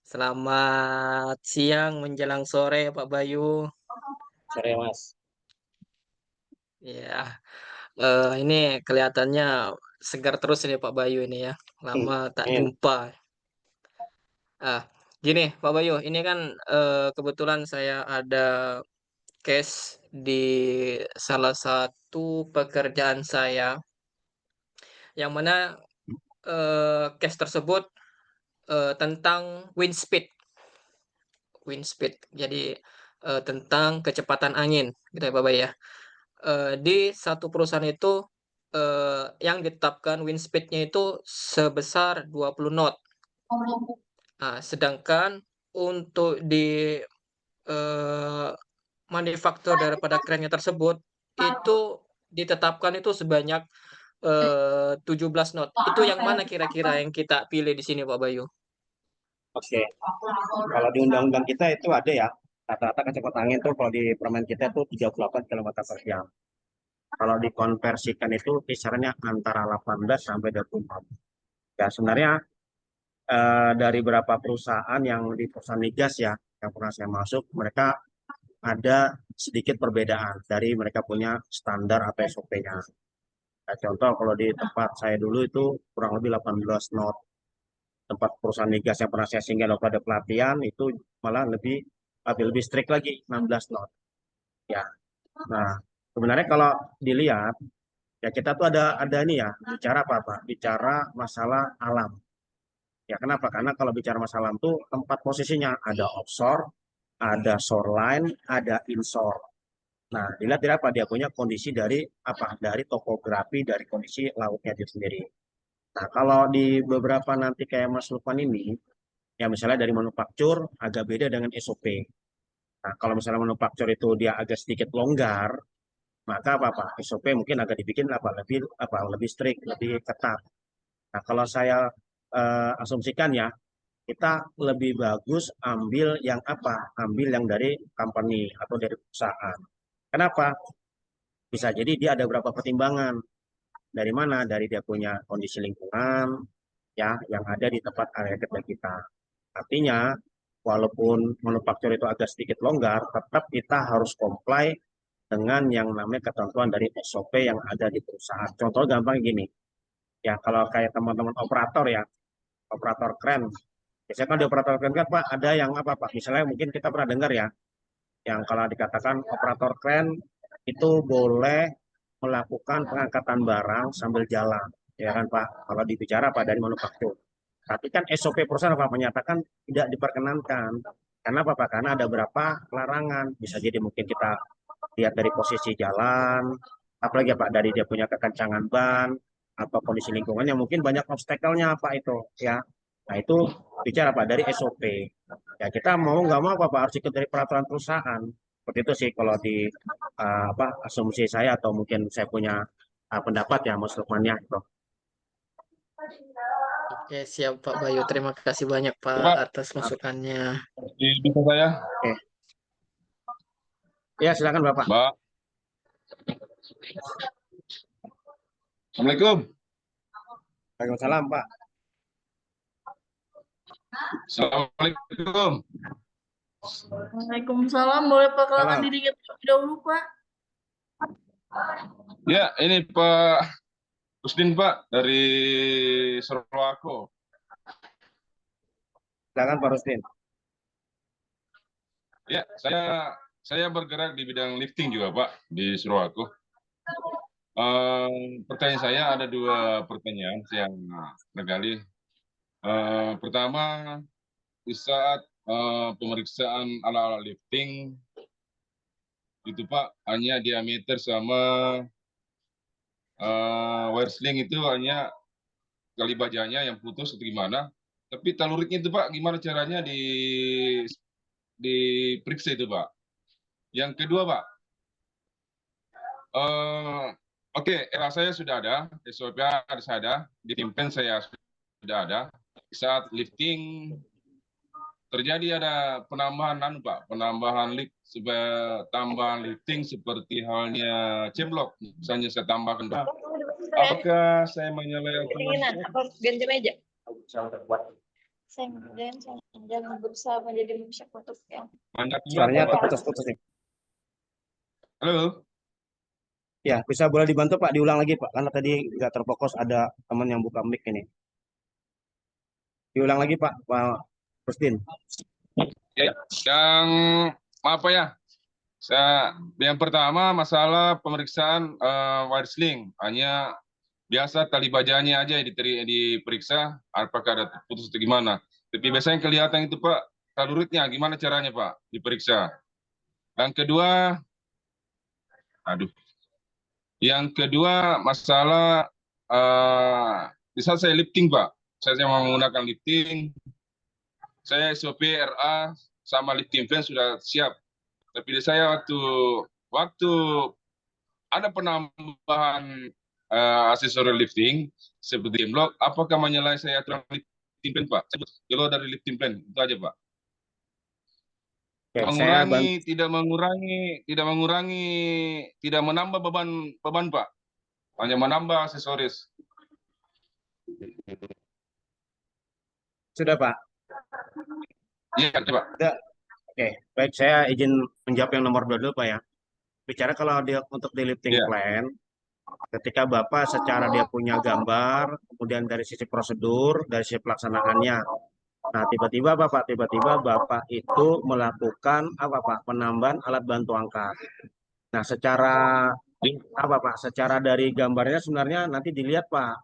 E: Selamat siang menjelang sore, Pak Bayu.
J: Sore Mas.
E: Ya, ini kelihatannya segar terus ini Pak Bayu ini ya. Lama tak
J: Amin.
E: jumpa. Gini Pak Bayu, ini kan kebetulan saya ada case di salah satu pekerjaan saya, yang mana case tersebut tentang wind speed. Jadi tentang kecepatan angin, gitu ya Pak Bayu ya. Di satu perusahaan itu yang ditetapkan wind speed-nya itu sebesar 20 knot. Sedangkan untuk di manufaktur daripada kerennya tersebut itu ditetapkan itu sebanyak 17 knot. Itu yang mana kira-kira yang kita pilih di sini Pak Bayu?
J: Oke. Kalau di undang-undang kita itu ada ya, rata-rata kecepatan angin tuh kalau di permen kita itu 38 km per jam. Kalau dikonversikan itu kisarannya antara 18 sampai 24. Ya sebenarnya dari beberapa perusahaan yang di perusahaan migas ya, yang pernah saya masuk, mereka ada sedikit perbedaan dari mereka punya standar atau SOP-nya. Nah, contoh kalau di tempat saya dulu itu kurang lebih 18 knot. Tempat perusahaan migas yang pernah saya singgah waktu ada pelatihan itu malah lebih strict lagi 16 knot. Ya. Nah, sebenarnya kalau dilihat ya kita tuh ada ini ya, bicara apa Pak? Bicara masalah alam. Ya kenapa? Karena kalau bicara masalah alam tuh tempat posisinya ada offshore, ada shoreline, ada inshore. Nah, dilihat dari apa? Dia punya kondisi dari apa? Dari topografi, dari kondisi lautnya itu sendiri. Nah, kalau di beberapa nanti kayak Mas Lukman ini, ya misalnya dari manufaktur agak beda dengan SOP. Nah, kalau misalnya manufaktur itu dia agak sedikit longgar, maka apa SOP mungkin agak dibikin lebih strict, lebih ketat. Nah, kalau saya asumsikan ya, kita lebih bagus ambil yang apa? Ambil yang dari company atau dari perusahaan. Kenapa? Bisa jadi dia ada beberapa pertimbangan. Dari mana? Dari dia punya kondisi lingkungan, ya, yang ada di tempat area kerja kita. Artinya, walaupun manufaktur itu agak sedikit longgar, tetap kita harus comply dengan yang namanya ketentuan dari SOP yang ada di perusahaan. Contoh gampang gini, ya kalau kayak teman-teman operator ya, operator kren. Biasanya kan di operator kren kan Pak, ada yang apa Pak? Misalnya mungkin kita pernah dengar ya, yang kalau dikatakan operator kren itu boleh melakukan pengangkatan barang sambil jalan, ya kan Pak? Kalau dibicara Pak dari manufaktur. Tapi kan SOP perusahaan apa menyatakan tidak diperkenankan. Karena apa Pak? Karena ada beberapa larangan. Bisa jadi mungkin kita lihat dari posisi jalan, apalagi Pak dari dia punya kekencangan ban atau kondisi lingkungan yang mungkin banyak obstacle-nya Pak itu, ya. Nah itu bicara Pak dari SOP. Ya kita mau nggak mau Pak harus ikut dari peraturan perusahaan. Seperti itu sih kalau di asumsi saya atau mungkin saya punya pendapat ya Mas Lukman ya itu.
E: Oke, siap Pak Bayu. Terima kasih banyak Pak atas masukannya.
C: Bisa saya?
J: Oke. Ya silakan Bapak.
C: Mbak. Assalamualaikum.
J: Waalaikumsalam Pak.
L: Assalamualaikum.
D: Waalaikumsalam. Boleh perkenalkan
J: Salam.
D: diri kita terlebih dahulu, Pak?
L: Ya, ini Pak Usdin Pak dari Surwako.
J: Silakan Pak Rustin.
L: Ya, saya bergerak di bidang lifting juga Pak di Surwako. Pertanyaan saya ada 2 pertanyaan yang barangkali. Pertama, di saat pemeriksaan alat-alat lifting itu Pak hanya diameter sama wire sling itu hanya kali bajanya yang putus atau gimana. Tapi taluriknya itu Pak gimana caranya diperiksa itu Pak. Yang kedua Pak, oke, era saya sudah ada, SOP saya ada, di tim pen saya sudah ada. Saat lifting terjadi ada penambahan Pak, penambahan lift supaya tambahan lifting seperti halnya cemblok, misalnya saya tambahkan Pak. Apakah saya menyelesaikan?
G: Apa ganti meja? Saya jangan berusaha menjadi manusia kutub yang.
J: Suaranya terputus-putus nih.
L: Halo.
J: Ya, bisa boleh dibantu Pak, diulang lagi Pak, karena tadi nggak terfokus, ada teman yang buka mic ini. Diulang lagi Pak Rustin.
L: Ya, yang maaf Pak ya. Yang pertama masalah pemeriksaan wire sling, hanya biasa tali bajanya aja diperiksa apakah ada putus atau gimana. Tapi biasanya kelihatan itu Pak taluritnya gimana caranya Pak diperiksa. Yang kedua masalah di saat saya lifting Pak, saya mau menggunakan lifting, saya SOP RA sama lifting fan sudah siap. Tapi di saya waktu ada penambahan aksesori lifting seperti block, apakah menyalahi saya aturan lifting plan Pak? Kalau dari lifting plan itu aja Pak. Tidak mengurangi, tidak menambah beban Pak, hanya menambah aksesoris.
J: Sudah Pak?
L: Iya coba.
J: Oke, baik, saya izin menjawab yang nomor 2 dulu Pak ya. Bicara kalau dia untuk di lifting plan, ketika Bapak secara dia punya gambar, kemudian dari sisi prosedur, dari sisi pelaksanaannya. Nah, tiba-tiba Bapak itu melakukan penambahan alat bantu angkat. Nah, secara secara dari gambarnya sebenarnya nanti dilihat Pak,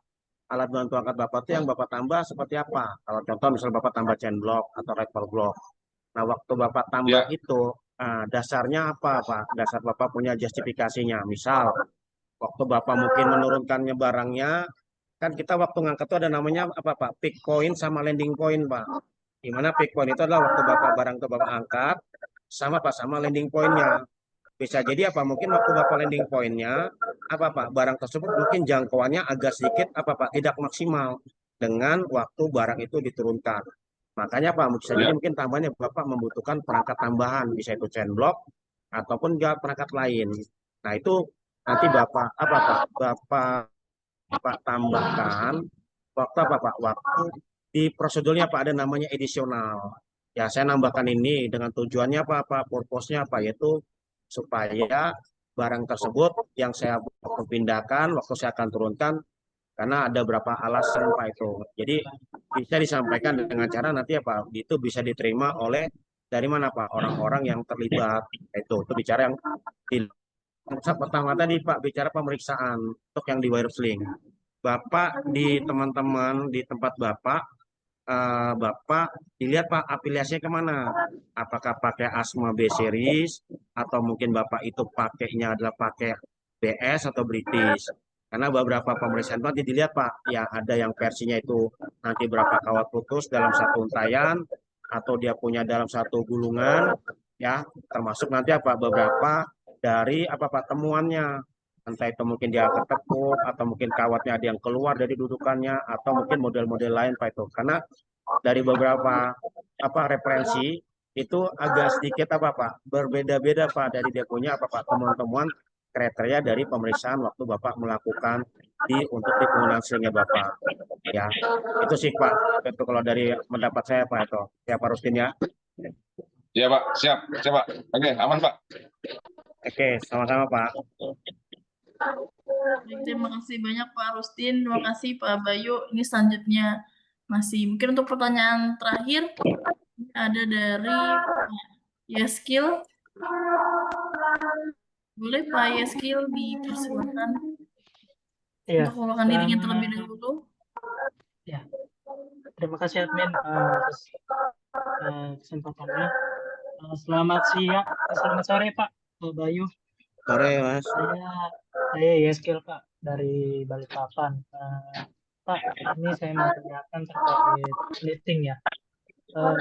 J: alat bantu angkat Bapak itu yang Bapak tambah seperti apa. Kalau contoh misalnya Bapak tambah chain block atau rifle block. Nah, waktu Bapak tambah itu, dasarnya apa Pak? Dasar Bapak punya justifikasinya. Misal, waktu Bapak mungkin menurunkannya barangnya, kan kita waktu ngangkat itu ada namanya apa Pak? Peak point sama landing point Pak. Di mana peak point itu adalah waktu barang itu Bapak angkat, sama landing point-nya. Bisa jadi apa? Mungkin waktu Bapak landing point-nya, barang tersebut mungkin jangkauannya agak sedikit tidak maksimal dengan waktu barang itu diturunkan. Makanya Pak, bisa jadi mungkin tambahannya Bapak membutuhkan perangkat tambahan, bisa itu chain block ataupun juga perangkat lain. Nah, itu nanti Bapak tambahkan waktu waktu di prosedurnya Pak ada namanya edisional. Ya, saya nambahkan ini dengan tujuannya purpose-nya yaitu supaya barang tersebut yang saya pindahkan waktu saya akan turunkan, karena ada beberapa alasan Pak itu. Jadi bisa disampaikan dengan cara nanti itu bisa diterima oleh dari mana Pak? Orang-orang yang terlibat. Itu bicara yang pertama tadi Pak, bicara pemeriksaan untuk yang di wire sling. Bapak di teman-teman di tempat Bapak dilihat Pak afiliasinya kemana? Apakah pakai Asma B series atau mungkin Bapak itu pakainya adalah pakai BS atau British? Karena beberapa pemeriksaan nanti dilihat Pak, ya ada yang versinya itu nanti berapa kawat putus dalam satu untayan atau dia punya dalam satu gulungan, ya termasuk nanti beberapa dari temuannya, entah itu mungkin dia ketekuk atau mungkin kawatnya ada yang keluar dari dudukannya atau mungkin model-model lain Pak itu. Karena dari beberapa referensi itu agak sedikit berbeda-beda Pak dari dia punya temuan-temuan kriteria dari pemeriksaan waktu Bapak melakukan untuk di penggunaan slingnya Bapak. Ya, itu sih Pak. Itu kalau dari pendapat saya Pak itu. Ya Pak Rustin ya.
L: Ya Pak, siap, Pak. Oke, aman Pak.
J: Oke, sama-sama Pak.
D: Baik, terima kasih banyak Pak Rustin, terima kasih Pak Bayu. Ini selanjutnya masih mungkin untuk pertanyaan terakhir ada dari Pak Yeskil. Boleh Pak Yeskil dipersilakan untuk melakukan dirinya terlebih dahulu.
M: Ya, terima kasih admin atas kesempatannya. Selamat siang, selamat sore Pak Bayu.
J: Sore Mas.
M: Saya Yeskil Pak dari Balikpapan. Pak, ini saya mau tanyakan terkait lifting ya.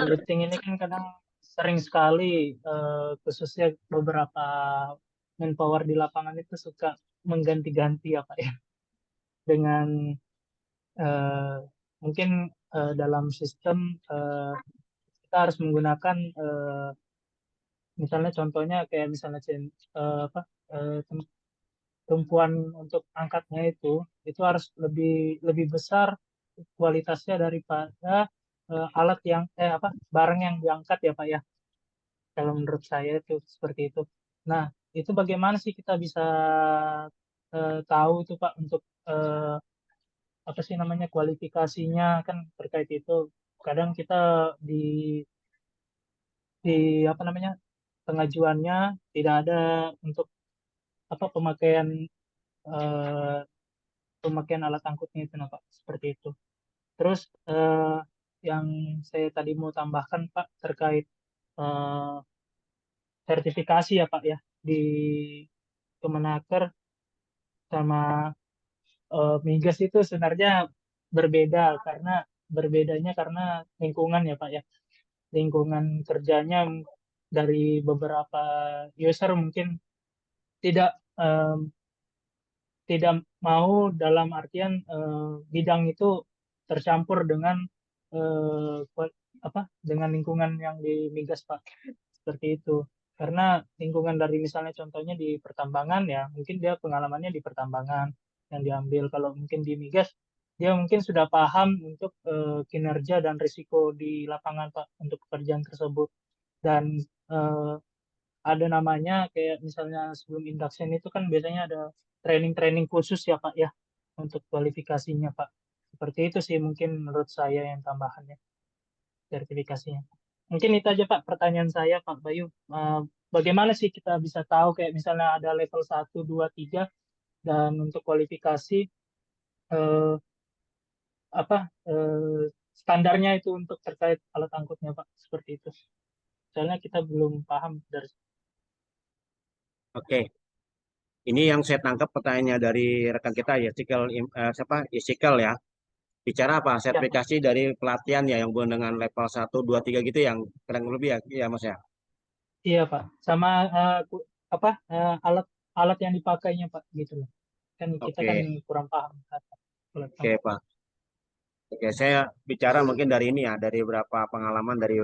M: Lifting ini kan kadang sering sekali khususnya beberapa manpower di lapangan itu suka mengganti-ganti ya Pak ya. Dengan mungkin dalam sistem kita harus menggunakan misalnya contohnya kayak misalnya tumpuan untuk angkatnya itu harus lebih besar kualitasnya daripada alat yang barang yang diangkat ya Pak ya. Kalau menurut saya itu seperti itu. Nah, itu bagaimana sih kita bisa tahu itu Pak untuk apa sih namanya kualifikasinya kan terkait itu. Kadang kita di apa namanya pengajuannya tidak ada untuk pemakaian alat angkutnya itu Pak, seperti itu. Terus yang saya tadi mau tambahkan Pak terkait sertifikasi ya Pak ya di Kemenaker sama migas itu sebenarnya berbedanya karena lingkungan ya Pak ya, lingkungan kerjanya dari beberapa user mungkin tidak mau dalam artian bidang itu tercampur dengan dengan lingkungan yang di migas Pak, seperti itu. Karena lingkungan dari misalnya contohnya di pertambangan ya mungkin dia pengalamannya di pertambangan yang diambil. Kalau mungkin di migas dia mungkin sudah paham untuk kinerja dan risiko di lapangan Pak untuk pekerjaan tersebut. Dan ada namanya kayak misalnya sebelum induction itu kan biasanya ada training khusus ya Pak ya untuk kualifikasinya Pak. Seperti itu sih mungkin menurut saya yang tambahannya sertifikasinya. Mungkin itu aja Pak pertanyaan saya Pak Bayu. Bagaimana sih kita bisa tahu kayak misalnya ada level 1, 2, 3 dan untuk kualifikasi standarnya itu untuk terkait alat angkutnya Pak, seperti itu. Soalnya kita belum paham dari.
J: Oke. Ini yang saya tangkap pertanyaannya dari rekan kita ya, Isikal ya. Bicara apa? Sertifikasi dari pelatihan ya yang hubungan dengan level 1, 2, 3 gitu yang kurang lebih ya Mas ya.
M: Iya Pak. Sama alat yang dipakainya Pak gitu loh. Kan kita kan kurang paham.
J: Oke Pak. Oke, saya bicara mungkin dari ini ya, dari beberapa pengalaman dari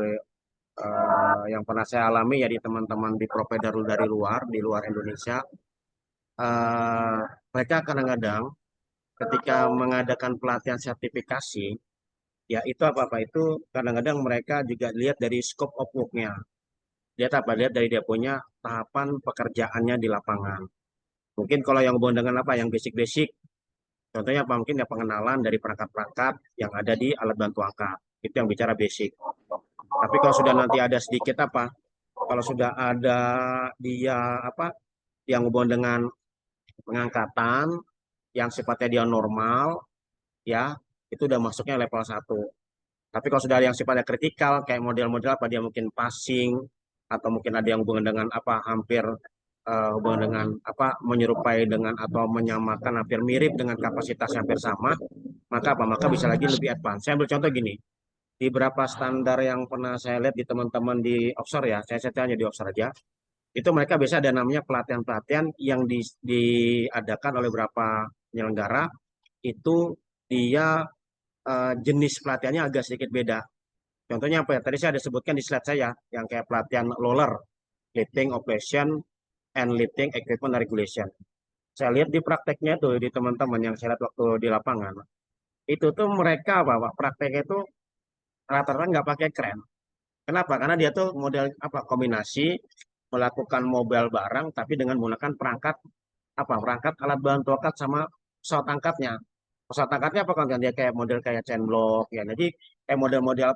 J: yang pernah saya alami ya di teman-teman di provider dari di luar Indonesia. Mereka kadang-kadang ketika mengadakan pelatihan sertifikasi, ya itu apa-apa itu kadang-kadang mereka juga lihat dari scope of work-nya. Lihat dari dia punya tahapan pekerjaannya di lapangan. Mungkin kalau yang hubungan dengan yang basic-basic, contohnya apa mungkin ya pengenalan dari perangkat-perangkat yang ada di alat bantu angkat. Itu yang bicara basic. Tapi kalau sudah nanti ada sedikit kalau sudah ada dia yang hubungan dengan pengangkatan yang sifatnya dia normal, ya itu udah masuknya level 1. Tapi kalau sudah ada yang sifatnya kritikal, kayak model-model dia mungkin passing, atau mungkin ada yang hubungan dengan hampir hubungan dengan menyerupai dengan atau menyamakan hampir mirip dengan kapasitas hampir sama, maka bisa lagi lebih advance. Saya ambil contoh gini, di beberapa standar yang pernah saya lihat di teman-teman di offshore ya, saya hanya di offshore aja, itu mereka biasa ada namanya pelatihan-pelatihan yang diadakan oleh beberapa penyelenggara, itu dia jenis pelatihannya agak sedikit beda. Contohnya apa ya? Tadi saya ada sebutkan di slide saya, yang kayak pelatihan roller, lifting, operation, and Lifting Equipment Regulation. Saya lihat di prakteknya tuh di teman-teman yang saya lihat waktu di lapangan, itu tuh mereka Pak, prakteknya itu rata-rata nggak pakai kren. Kenapa? Karena dia tuh model kombinasi melakukan mobile barang tapi dengan menggunakan perangkat alat bantu angkat sama pesawat angkatnya. Pesawat angkatnya apa kan dia kayak model kayak chain block ya. Jadi kayak model-model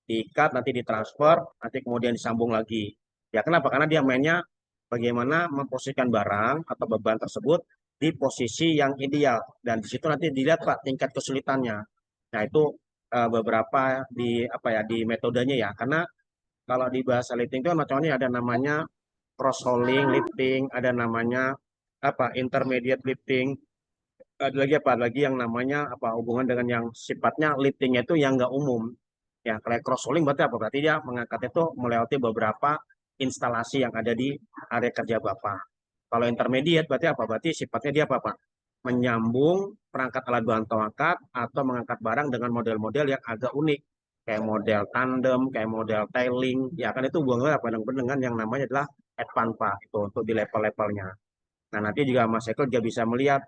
J: diikat nanti ditransfer nanti kemudian disambung lagi. Ya kenapa? Karena dia mainnya bagaimana memposisikan barang atau beban tersebut di posisi yang ideal dan di situ nanti dilihat Pak tingkat kesulitannya. Nah itu beberapa di metodenya ya. Karena kalau di bahasa lifting itu macamnya ada namanya cross rolling lifting, ada namanya intermediate lifting, ada lagi yang namanya hubungan dengan yang sifatnya liftingnya itu yang nggak umum. Ya, kayak cross rolling berarti apa? Berarti dia mengangkat itu melewati beberapa instalasi yang ada di area kerja Bapak. Kalau intermediate berarti apa? Berarti sifatnya dia apa, Pak? Menyambung perangkat alat bantu angkat atau mengangkat barang dengan model-model yang agak unik. Kayak model tandem, kayak model tailing. Ya kan itu hubungannya dengan yang namanya adalah advance Pak. Itu untuk di level-levelnya. Nah nanti juga Mas Eko juga bisa melihat.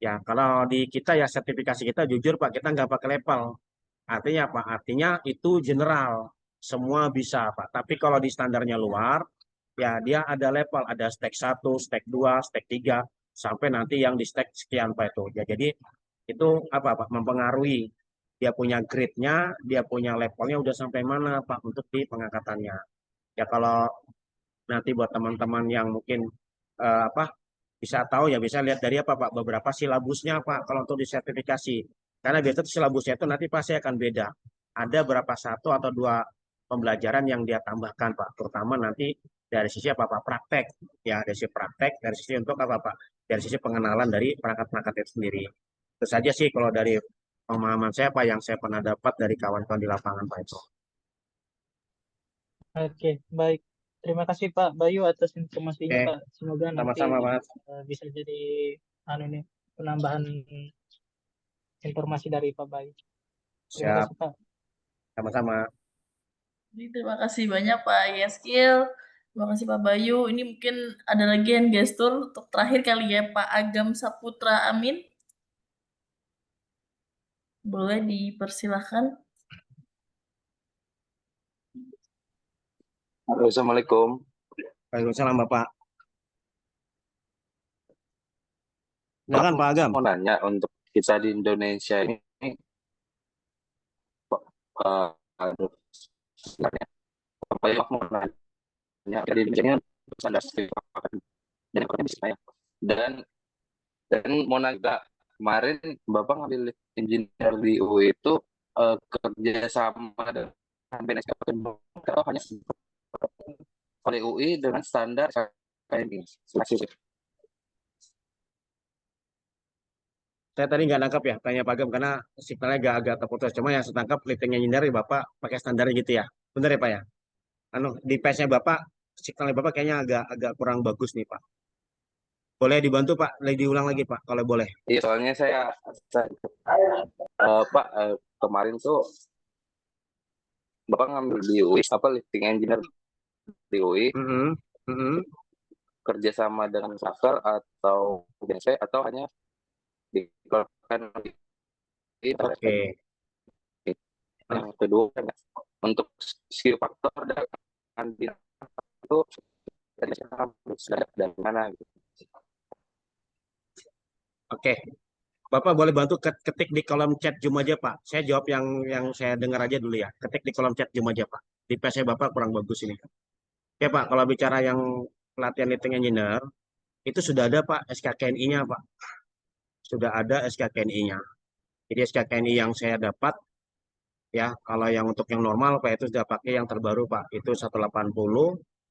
J: Ya kalau di kita ya sertifikasi kita jujur Pak kita nggak pakai level. Artinya apa? Artinya itu general. Semua bisa Pak. Tapi kalau di standarnya luar, ya dia ada level. Ada stack 1, stack 2, stack 3. Sampai nanti yang di stack sekian Pak itu. Ya, jadi itu Pak? Mempengaruhi. Dia punya grade-nya, dia punya levelnya udah sampai mana Pak untuk di pengangkatannya. Ya kalau nanti buat teman-teman yang mungkin bisa tahu ya bisa lihat dari Pak beberapa silabusnya Pak kalau untuk disertifikasi. Karena biasanya silabusnya itu nanti pasti akan beda. Ada berapa satu atau dua pembelajaran yang dia tambahkan Pak, terutama nanti dari sisi Pak praktek. Ya, dari sisi praktek, dari sisi untuk Pak? Dari sisi pengenalan dari perangkat-perangkat itu sendiri. Itu saja sih kalau dari pemahaman saya Pak yang saya pernah dapat dari kawan-kawan di lapangan Pak itu.
M: Oke, baik. Terima kasih Pak Bayu atas informasinya
J: Oke,
M: Pak. Semoga nanti
J: sama-sama Mas.
M: bisa jadi penambahan informasi dari Pak Bayu. Terima
J: Siap,
M: kasih Pak.
J: sama-sama.
D: Terima kasih banyak Pak Yeskil. Terima kasih Pak Bayu. Ini mungkin ada lagi yang gestur untuk terakhir kali ya Pak Agam Saputra Amin. Boleh dipersilahkan.
N: Halo, Assalamualaikum.
J: Waalaikumsalam Bapak. Silakan Pak Agam.
N: Mau nanya untuk kita di Indonesia ini sebenarnya apa ya mau nanya dari Indonesia standar dan bisa ya dan mau nanya kemarin Bapak ngambil engineer di UI itu kerja sama dengan BNSK atau hanya oleh UI dengan standar kayak ini.
J: Saya tadi nggak nangkap ya, tanya Pak Agam karena signalnya agak terputus. Cuma yang saya tangkap lifting engineer Bapak pakai standar gitu ya. Benar ya Pak ya? Di PS-nya Bapak, signalnya Bapak kayaknya agak kurang bagus nih Pak. Boleh dibantu Pak, diulang lagi Pak, kalau boleh.
N: Iya, soalnya saya Pak kemarin tuh Bapak ngambil di UI lifting engineer di UI kerjasama dengan Saker atau BNSP atau hanya dikeluarkan
J: Oke.
N: Yang kedua untuk skill faktor dan itu dari mana gitu.
J: Oke. Bapak boleh bantu ketik di kolom chat Zoom aja Pak. Saya jawab yang saya dengar aja dulu ya. Ketik di kolom chat Zoom aja Pak. Di PC Bapak kurang bagus ini. Oke Pak, kalau bicara yang pelatihan lifting engineer, itu sudah ada Pak SKKNI-nya Pak. Sudah ada SKKNI-nya. Jadi SKKNI yang saya dapat, ya kalau yang untuk yang normal Pak itu sudah pakai yang terbaru Pak. Itu 180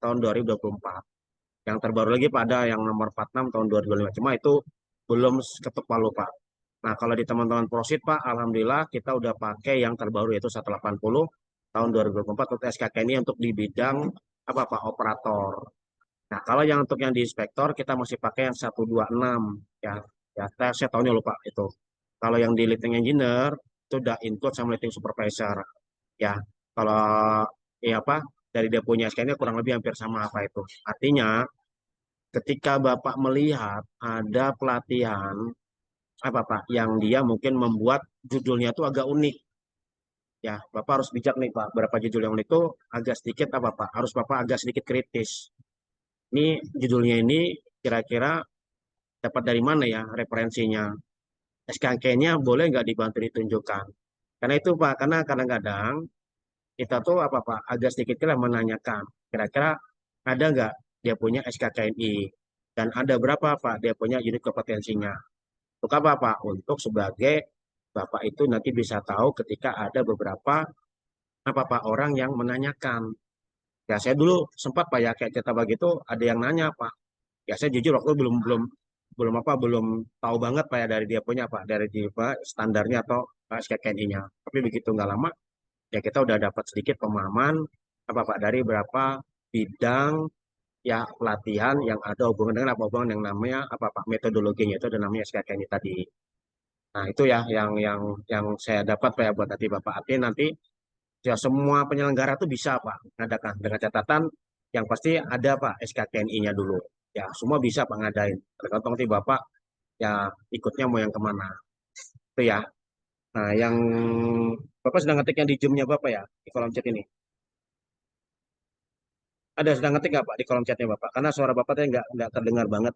J: tahun 2024. Yang terbaru lagi Pak ada yang nomor 46 tahun 2025. Cuma itu belum ketuk palu Pak. Nah kalau di teman-teman Prosit Pak, Alhamdulillah kita udah pakai yang terbaru yaitu 180 tahun 2024 untuk SKKNI untuk di bidang Pak operator. Nah kalau yang untuk yang di inspektor kita masih pakai yang 126 ya saya tahunya lupa itu. Kalau yang di lifting engineer itu udah include sama lifting supervisor ya. Kalau dari dia punya SKKNI kurang lebih hampir sama apa itu. Artinya ketika Bapak melihat ada pelatihan apa Pak yang dia mungkin membuat judulnya itu agak unik. Ya, Bapak harus bijak nih Pak. Berapa judul yang unik itu agak sedikit apa Pak? Harus Bapak agak sedikit kritis. Ini judulnya ini kira-kira dapat dari mana ya referensinya? SKK-nya boleh nggak dibantu ditunjukkan? Karena itu Pak, karena kadang-kadang kita tuh apa Pak, agak sedikit lah menanyakan, kira-kira ada nggak dia punya SKKNI? Dan ada berapa Pak dia punya unit kompetensinya? Untuk apa Pak? Untuk sebagai Bapak itu nanti bisa tahu ketika ada beberapa apa Pak orang yang menanyakan. Ya saya dulu sempat Pak ya kayak cerita begitu ada yang nanya Pak. Ya saya jujur waktu itu belum tahu banget Pak ya dari dia punya Pak dari dia Pak standarnya atau SKKNI-nya. Tapi begitu nggak lama ya kita udah dapat sedikit pemahaman apa Pak dari berapa bidang ya pelatihan yang ada hubungan dengan apa hubungan yang namanya apa Pak metodologinya itu ada namanya SKKNI tadi. Nah itu ya yang saya dapat Pak ya buat nanti Bapak artinya nanti ya semua penyelenggara tuh bisa Pak ngadakan dengan catatan yang pasti ada Pak SKKNI-nya dulu. Ya semua bisa Pak ngadain. Tergantung nanti Bapak ya ikutnya mau yang kemana. Itu ya. Nah yang Bapak sedang ngetik yang di Zoom-nya Bapak ya di kolom chat ini. Ada sedang ngetik nggak Pak di kolom chatnya Bapak? Karena suara Bapak tadi nggak terdengar banget.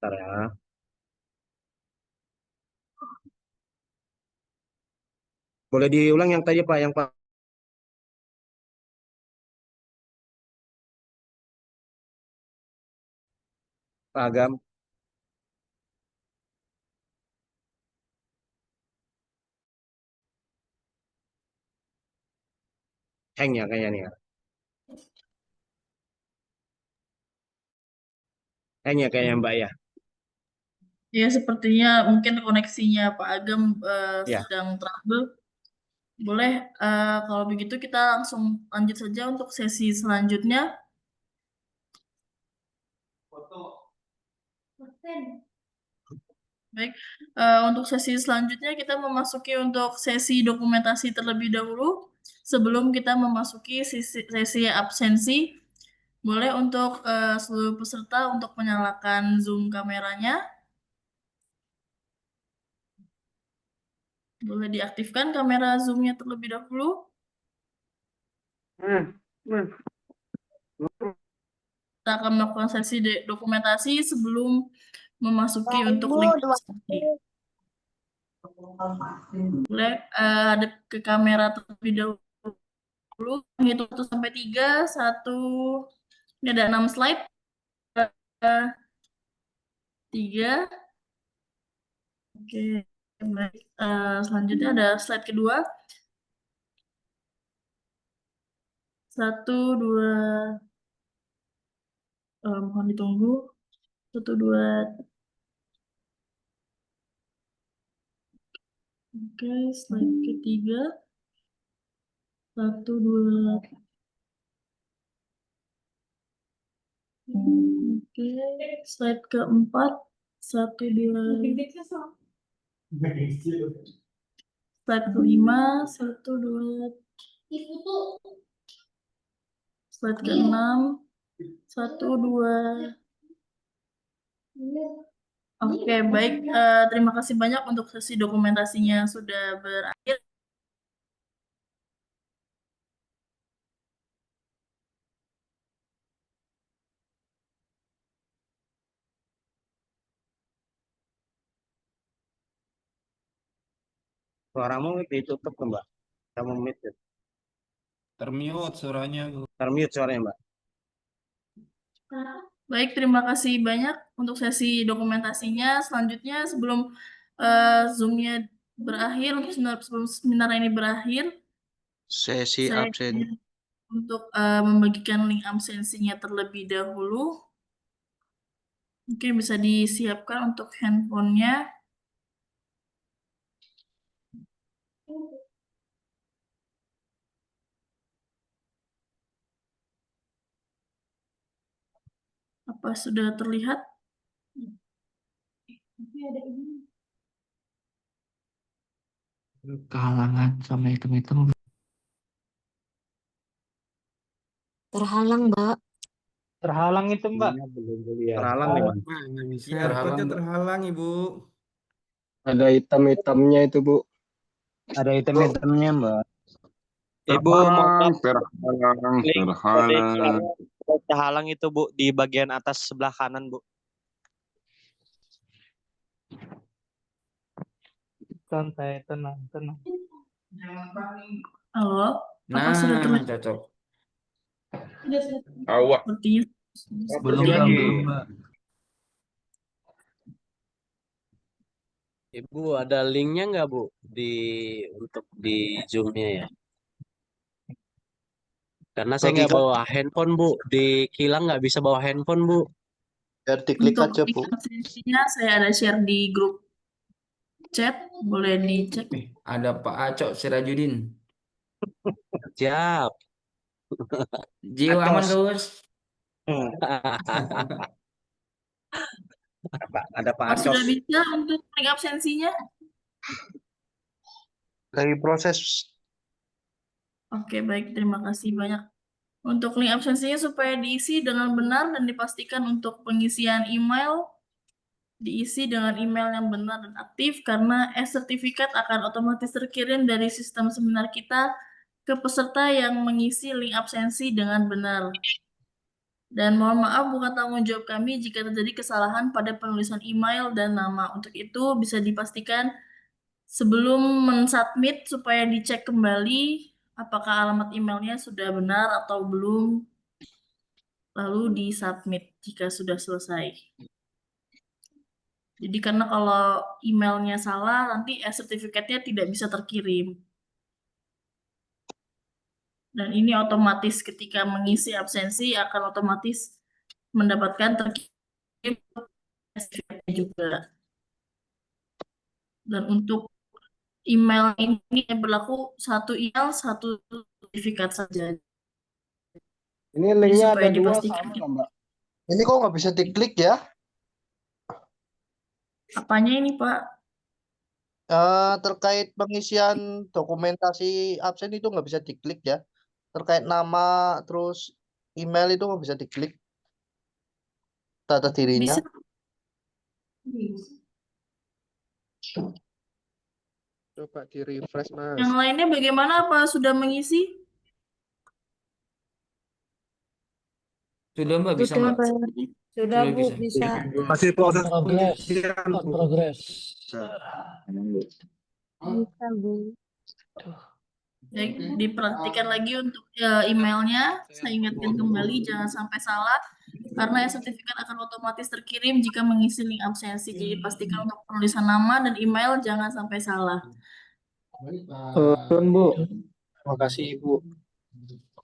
J: Bentar ya. Boleh diulang yang tadi Pak yang Pak Agam. Hang ya kayaknya nih ya. Hang ya kayaknya Mbak ya.
D: Ya, sepertinya mungkin koneksinya Pak Agam
J: Ya.
D: sedang trouble. Boleh, kalau begitu kita langsung lanjut saja untuk sesi selanjutnya. Baik, untuk sesi selanjutnya kita memasuki untuk sesi dokumentasi terlebih dahulu. Sebelum kita memasuki sesi absensi, boleh untuk seluruh peserta untuk menyalakan Zoom kameranya. Boleh diaktifkan kamera Zoom-nya terlebih dahulu. Kita akan melakukan sesi dokumentasi sebelum memasuki untuk link absensi. Boleh hadap ke kamera terlebih dahulu. Hitung 1 sampai 3. 1. Ini ada 6 slide. 3. Oke, baik. Selanjutnya ada slide kedua. 1, 2. Mohon ditunggu. 1, 2. Oke, slide ketiga. 1, 2. Oke, slide keempat. 1, 2. Slide kelima. 1, 2. Slide ke-6. 1, 2. Oke, baik. Terima kasih banyak untuk sesi dokumentasinya sudah berakhir.
J: Suaramu ditutup tuh Mbak. Kamu mute.
F: Termute suaranya.
J: Termute suaranya Mbak.
D: Baik, terima kasih banyak untuk sesi dokumentasinya. Selanjutnya, sebelum Zoom-nya berakhir, sebelum seminar ini berakhir,
K: Sesi
D: saya
K: absen.
D: ingin untuk membagikan link absensinya terlebih dahulu. Mungkin bisa disiapkan untuk handphonenya. Apa sudah terlihat?
O: Kehalangan sama hitung-hitung. Terhalang, Mbak.
M: Terhalang itu Mbak.
J: Terhalang nih, Bang.
K: Nggak bisa.
F: Terhalang, Mbak.
K: terhalang, Ibu.
H: Ada hitam-hitamnya itu, Bu.
J: Ada item-itemnya, Mbak.
H: Ibu, mohon
L: Terhalang,
H: link
L: terhalang.
H: terhalang itu, Bu, di bagian atas sebelah kanan, Bu.
M: Santai, tenang, tenang.
D: Halo, apa
F: Nah,
D: sudah terlihat?
F: cocok.
L: Awak.
D: Sepertinya
F: Belum,
L: Jadi,
F: Mbak.
H: Ibu, ada linknya nggak, Bu, untuk di Zoom-nya ya? Karena saya nggak bawa handphone, Bu. Di kilang nggak bisa bawa handphone, Bu.
B: Biar diklik
D: untuk
B: aja,
D: link
B: Bu.
D: absensinya saya ada share di grup chat, boleh dicek.
F: Ada Pak Acok Sirajudin.
H: Siap.
F: Jiwa aman
J: Acos.
F: kau, Bos?
J: Ada Pak
D: Apa
J: Acos.
D: sudah bisa untuk link absensinya?
B: Lagi proses.
D: Oke, baik. Terima kasih banyak. Untuk link absensinya supaya diisi dengan benar dan dipastikan untuk pengisian email diisi dengan email yang benar dan aktif karena e-sertifikat akan otomatis terkirim dari sistem seminar kita ke peserta yang mengisi link absensi dengan benar. Dan mohon maaf bukan tanggung jawab kami jika terjadi kesalahan pada penulisan email dan nama. Untuk itu bisa dipastikan sebelum mensubmit supaya dicek kembali apakah alamat emailnya sudah benar atau belum, lalu disubmit jika sudah selesai. Jadi karena kalau emailnya salah, nanti sertifikatnya tidak bisa terkirim. Dan ini otomatis ketika mengisi absensi akan otomatis mendapatkan terkirim sertifikatnya juga. Dan untuk email ini berlaku satu email, satu sertifikat saja.
H: Ini
D: Jadi
H: linknya
D: supaya
H: ada 2
D: dipastikan
H: sama nggak, Mbak?
B: Ini kok nggak bisa diklik ya?
D: apanya ini Pak?
B: Terkait pengisian dokumentasi absen itu nggak bisa diklik ya. Terkait nama terus email itu nggak bisa diklik data dirinya.
D: Bisa.
H: Coba di refresh, Mas.
D: Yang lainnya bagaimana? Apa sudah mengisi?
F: Sudah, Mbak, bisa, Mbak.
G: Sudah, Bu,
F: bisa.
G: bisa.
J: Masih proses
M: Progress,
J: pengisian, Bu.
M: progress.
G: Bisa, Bu.
D: Baik, diperhatikan lagi untuk emailnya. Saya ingatkan kembali, jangan sampai salah. Karena sertifikat akan otomatis terkirim jika mengisi link absensi. Jadi pastikan untuk penulisan nama dan email jangan sampai salah.
H: Bu. Terima kasih, Bu.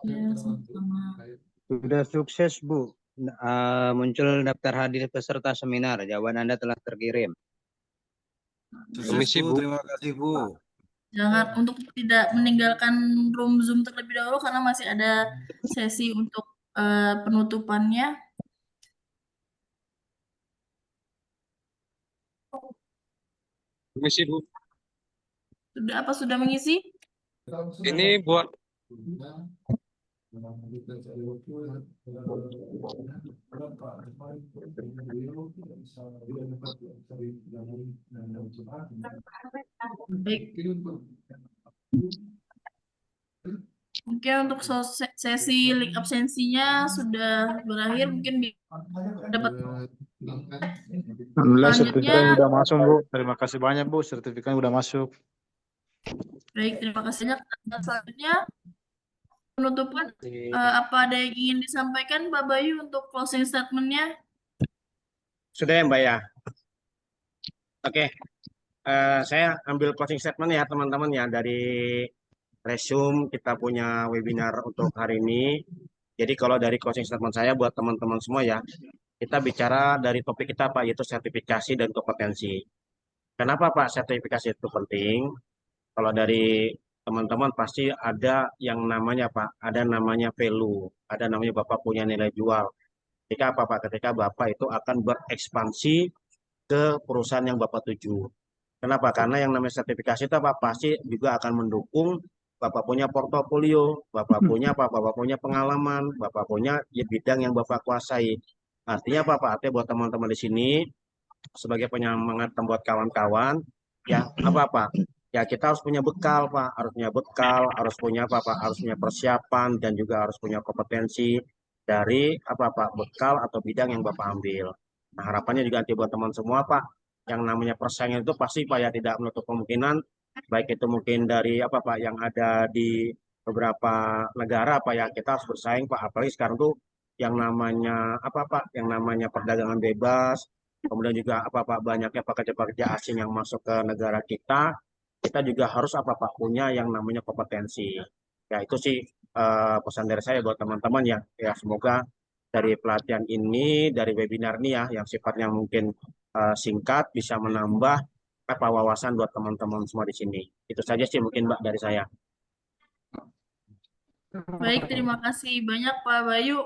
D: Ya, sama-sama.
J: Sudah sukses, Bu. Muncul daftar hadir peserta seminar. Jawaban Anda telah terkirim.
N: Permisi, Bu.
H: Terima kasih, Bu.
D: Jangan untuk tidak meninggalkan room Zoom terlebih dahulu karena masih ada sesi untuk penutupannya.
N: Permisi, Bu.
D: Sudah mengisi?
N: Ini buat
D: Baik. Mungkin untuk sesi link absensinya sudah berakhir, mungkin dapat
B: Alhamdulillah
D: selanjutnya.
B: sertifikat udah masuk, Bu. Terima kasih banyak, Bu. Sertifikat udah masuk.
D: Baik, terima kasih banyak. Dan selanjutnya penutupan, apa ada yang ingin disampaikan Pak Bayu untuk closing statement-nya?
J: Sudah ya, Mbak ya? Oke. Saya ambil closing statement ya, teman-teman ya, dari resume kita punya webinar untuk hari ini. Jadi kalau dari closing statement saya buat teman-teman semua ya, kita bicara dari topik kita Pak, yaitu sertifikasi dan kompetensi. Kenapa Pak sertifikasi itu penting? Kalau dari teman-teman pasti ada yang namanya Pak, ada namanya value, ada namanya Bapak punya nilai jual. Ketika apa Pak? Ketika Bapak itu akan berekspansi ke perusahaan yang Bapak tuju. Kenapa? Karena yang namanya sertifikasi itu Pak pasti juga akan mendukung Bapak punya portofolio, Bapak punya apa? Bapak punya pengalaman, Bapak punya bidang yang Bapak kuasai. Artinya apa Pak? Artinya buat teman-teman di sini sebagai penyemangat buat kawan-kawan, ya apa-apa. Ya kita harus punya bekal Pak, harus punya bekal, harus punya apa Pak? Harus punya persiapan dan juga harus punya kompetensi dari apa Pak? Bekal atau bidang yang Bapak ambil. Nah, harapannya juga nanti buat teman semua Pak, yang namanya persaingan itu pasti Pak ya tidak menutup kemungkinan, baik itu mungkin dari apa Pak yang ada di beberapa negara Pak ya, kita harus bersaing Pak, apalagi sekarang tuh yang namanya apa Pak, yang namanya perdagangan bebas, kemudian juga apa Pak banyaknya pekerja-pekerja asing yang masuk ke negara kita juga harus apa Pak punya yang namanya kompetensi. Ya itu sih pesan dari saya buat teman-teman ya. Ya semoga dari pelatihan ini, dari webinar ini ya, yang sifatnya mungkin singkat bisa menambah apa wawasan buat teman-teman semua di sini. Itu saja sih mungkin Mbak dari saya.
D: Baik, terima kasih banyak Pak Bayu.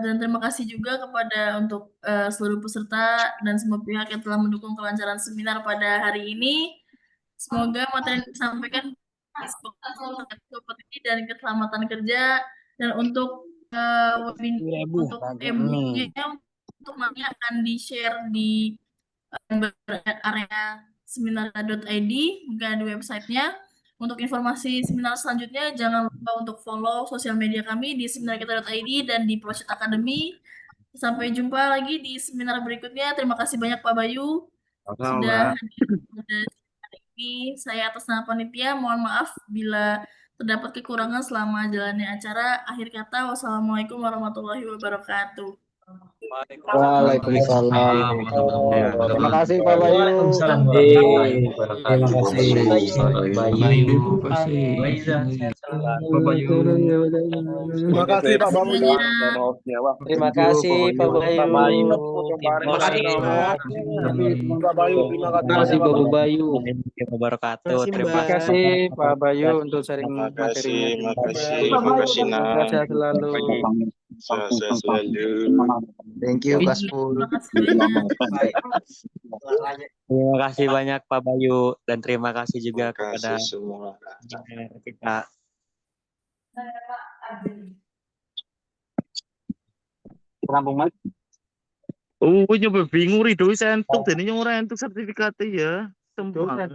D: Dan terima kasih juga kepada untuk seluruh peserta dan semua pihak yang telah mendukung kelancaran seminar pada hari ini. Semoga materi yang disampaikan kompetisi dan keselamatan kerja, dan untuk webinar untuk e-booknya untuk nanti akan di-share di area seminar.id, mungkin ada di websitenya. Untuk informasi seminar selanjutnya, jangan lupa untuk follow sosial media kami di seminarkita.id dan di Project Academy. Sampai jumpa lagi di seminar berikutnya. Terima kasih banyak Pak Bayu sudah hadir pada hari ini. Saya atas nama panitia mohon maaf bila terdapat kekurangan selama jalannya acara. Akhir kata, wassalamualaikum warahmatullahi wabarakatuh.
O: Waalaikumsalam. Terima kasih Pak Bayu.
E: Waalaikumsalam.
O: Terima kasih.
C: Terima kasih Pak Bayu.
H: Terima kasih Pak Bayu.
C: Terima kasih
H: Pak Bayu. Wabarakatuh. Terima kasih Pak Bayu untuk sharing materinya.
C: Terima kasih Nak.
H: Sehat selalu.
C: Sehat selalu.
O: Thank you Kaspul.
H: Terima kasih banyak Pak Bayu dan terima kasih juga kepada
C: semua
H: kita.
I: Rampung Mas.
P: Oh, nyoba bingung rido entuk dene yang ora entuk sertifikatnya ya. Sempat.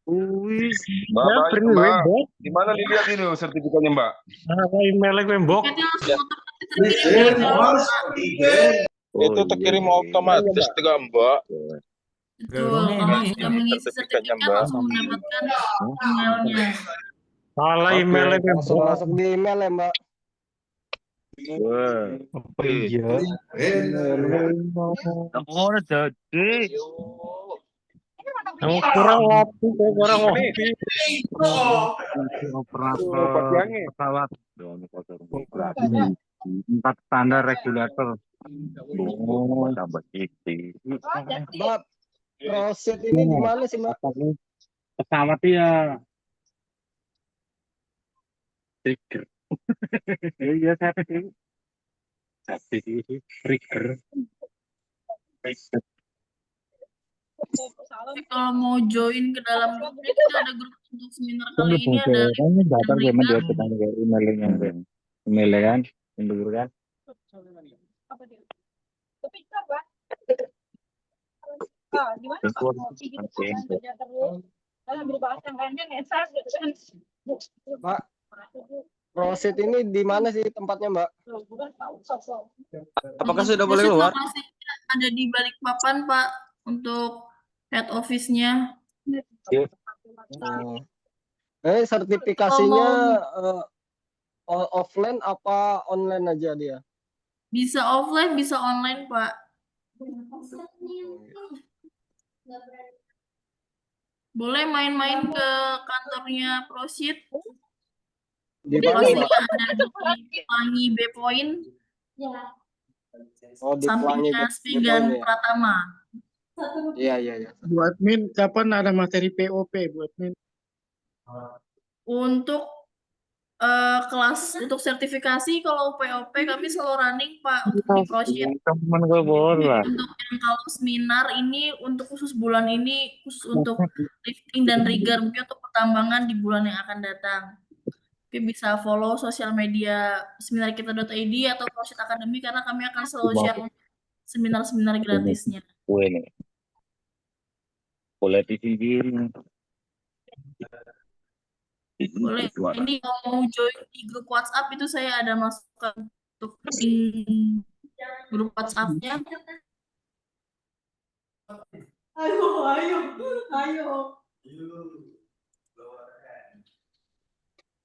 P: Wis.
L: Mbak, di mana dilihat ini sertifikatnya Mbak?
P: Email Wembok.
L: Itu terkirim otomatis juga Mbak.
D: Betul, kalau sudah mengisi sertifikat langsung mendapatkan emailnya.
P: Salah email Wembok.
O: Masuk di email ya Mbak.
P: Wah, apa iya? Kamu jadi. Kamu kurang waktu, kurang waktu. Operator pesawat. Empat standar regulator. Oh, tambah iki.
O: Mbak, proses ini gimana sih Mbak?
P: Pesawat ya. Trigger. Iya, saya trigger.
D: Tapi kalau mau join ke dalam grupnya, kita ada grup untuk seminar kali ini ada
P: email kan, dulu kan.
O: Mbak, proses ini di mana sih tempatnya Mbak?
H: Apakah sudah boleh keluar?
D: Ada di Balikpapan Pak untuk head office-nya.
O: Sertifikasinya offline apa online aja dia?
D: Bisa offline, bisa online Pak. Boleh main-main ke kantornya Prosit.
O: Di mana Mbak?
D: Ada di Pelangi B Point.
O: Oh, di Pelangi
D: sampingnya
O: B
D: Spinggan
O: Point ya.
D: Pratama.
O: Iya.
P: Bu admin, kapan ada materi POP Bu admin?
D: Untuk kelas untuk sertifikasi kalau POP kami selalu running Pak untuk di project.
P: Temen gue bola.
D: Untuk yang kalau seminar ini untuk khusus bulan ini khusus untuk lifting dan rigger mungkin untuk pertambangan di bulan yang akan datang. Oke, bisa follow sosial media seminarkita.id atau Project Academy karena kami akan selalu share seminar-seminar gratisnya.
P: Gue nih. Boleh dipikirin.
D: Boleh. Ini kalau mau join di grup WhatsApp itu saya ada masukkan untuk link grup WhatsApp-nya. Ayo.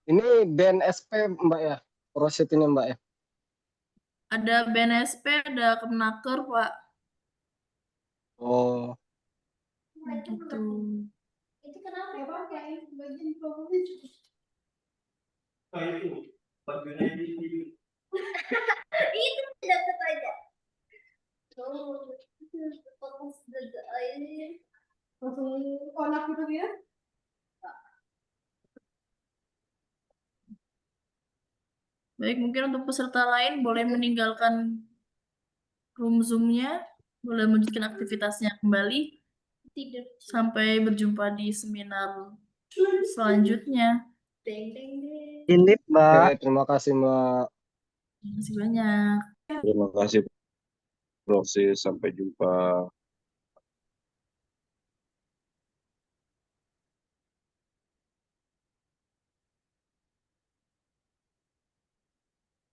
O: Ini BNSP Mbak ya, Roset ini Mbak ya.
D: Ada BNSP, ada Kemnaker Pak.
O: Oh.
D: Gitu.
G: Itu kenapa ya Pak? Kayak bagian promosi. Itu tidak saja. Oh, fokus jaga air. Langsung konak gitu ya?
D: Baik, mungkin untuk peserta lain boleh meninggalkan room Zoom-nya, boleh melanjutkan aktivitasnya kembali.
G: Tidur.
D: Sampai berjumpa di seminar selanjutnya.
G: Deng deng deng.
O: Ini Mbak. Oke, terima kasih Mbak.
D: Terima kasih banyak.
C: Terima kasih, Proses. Sampai jumpa.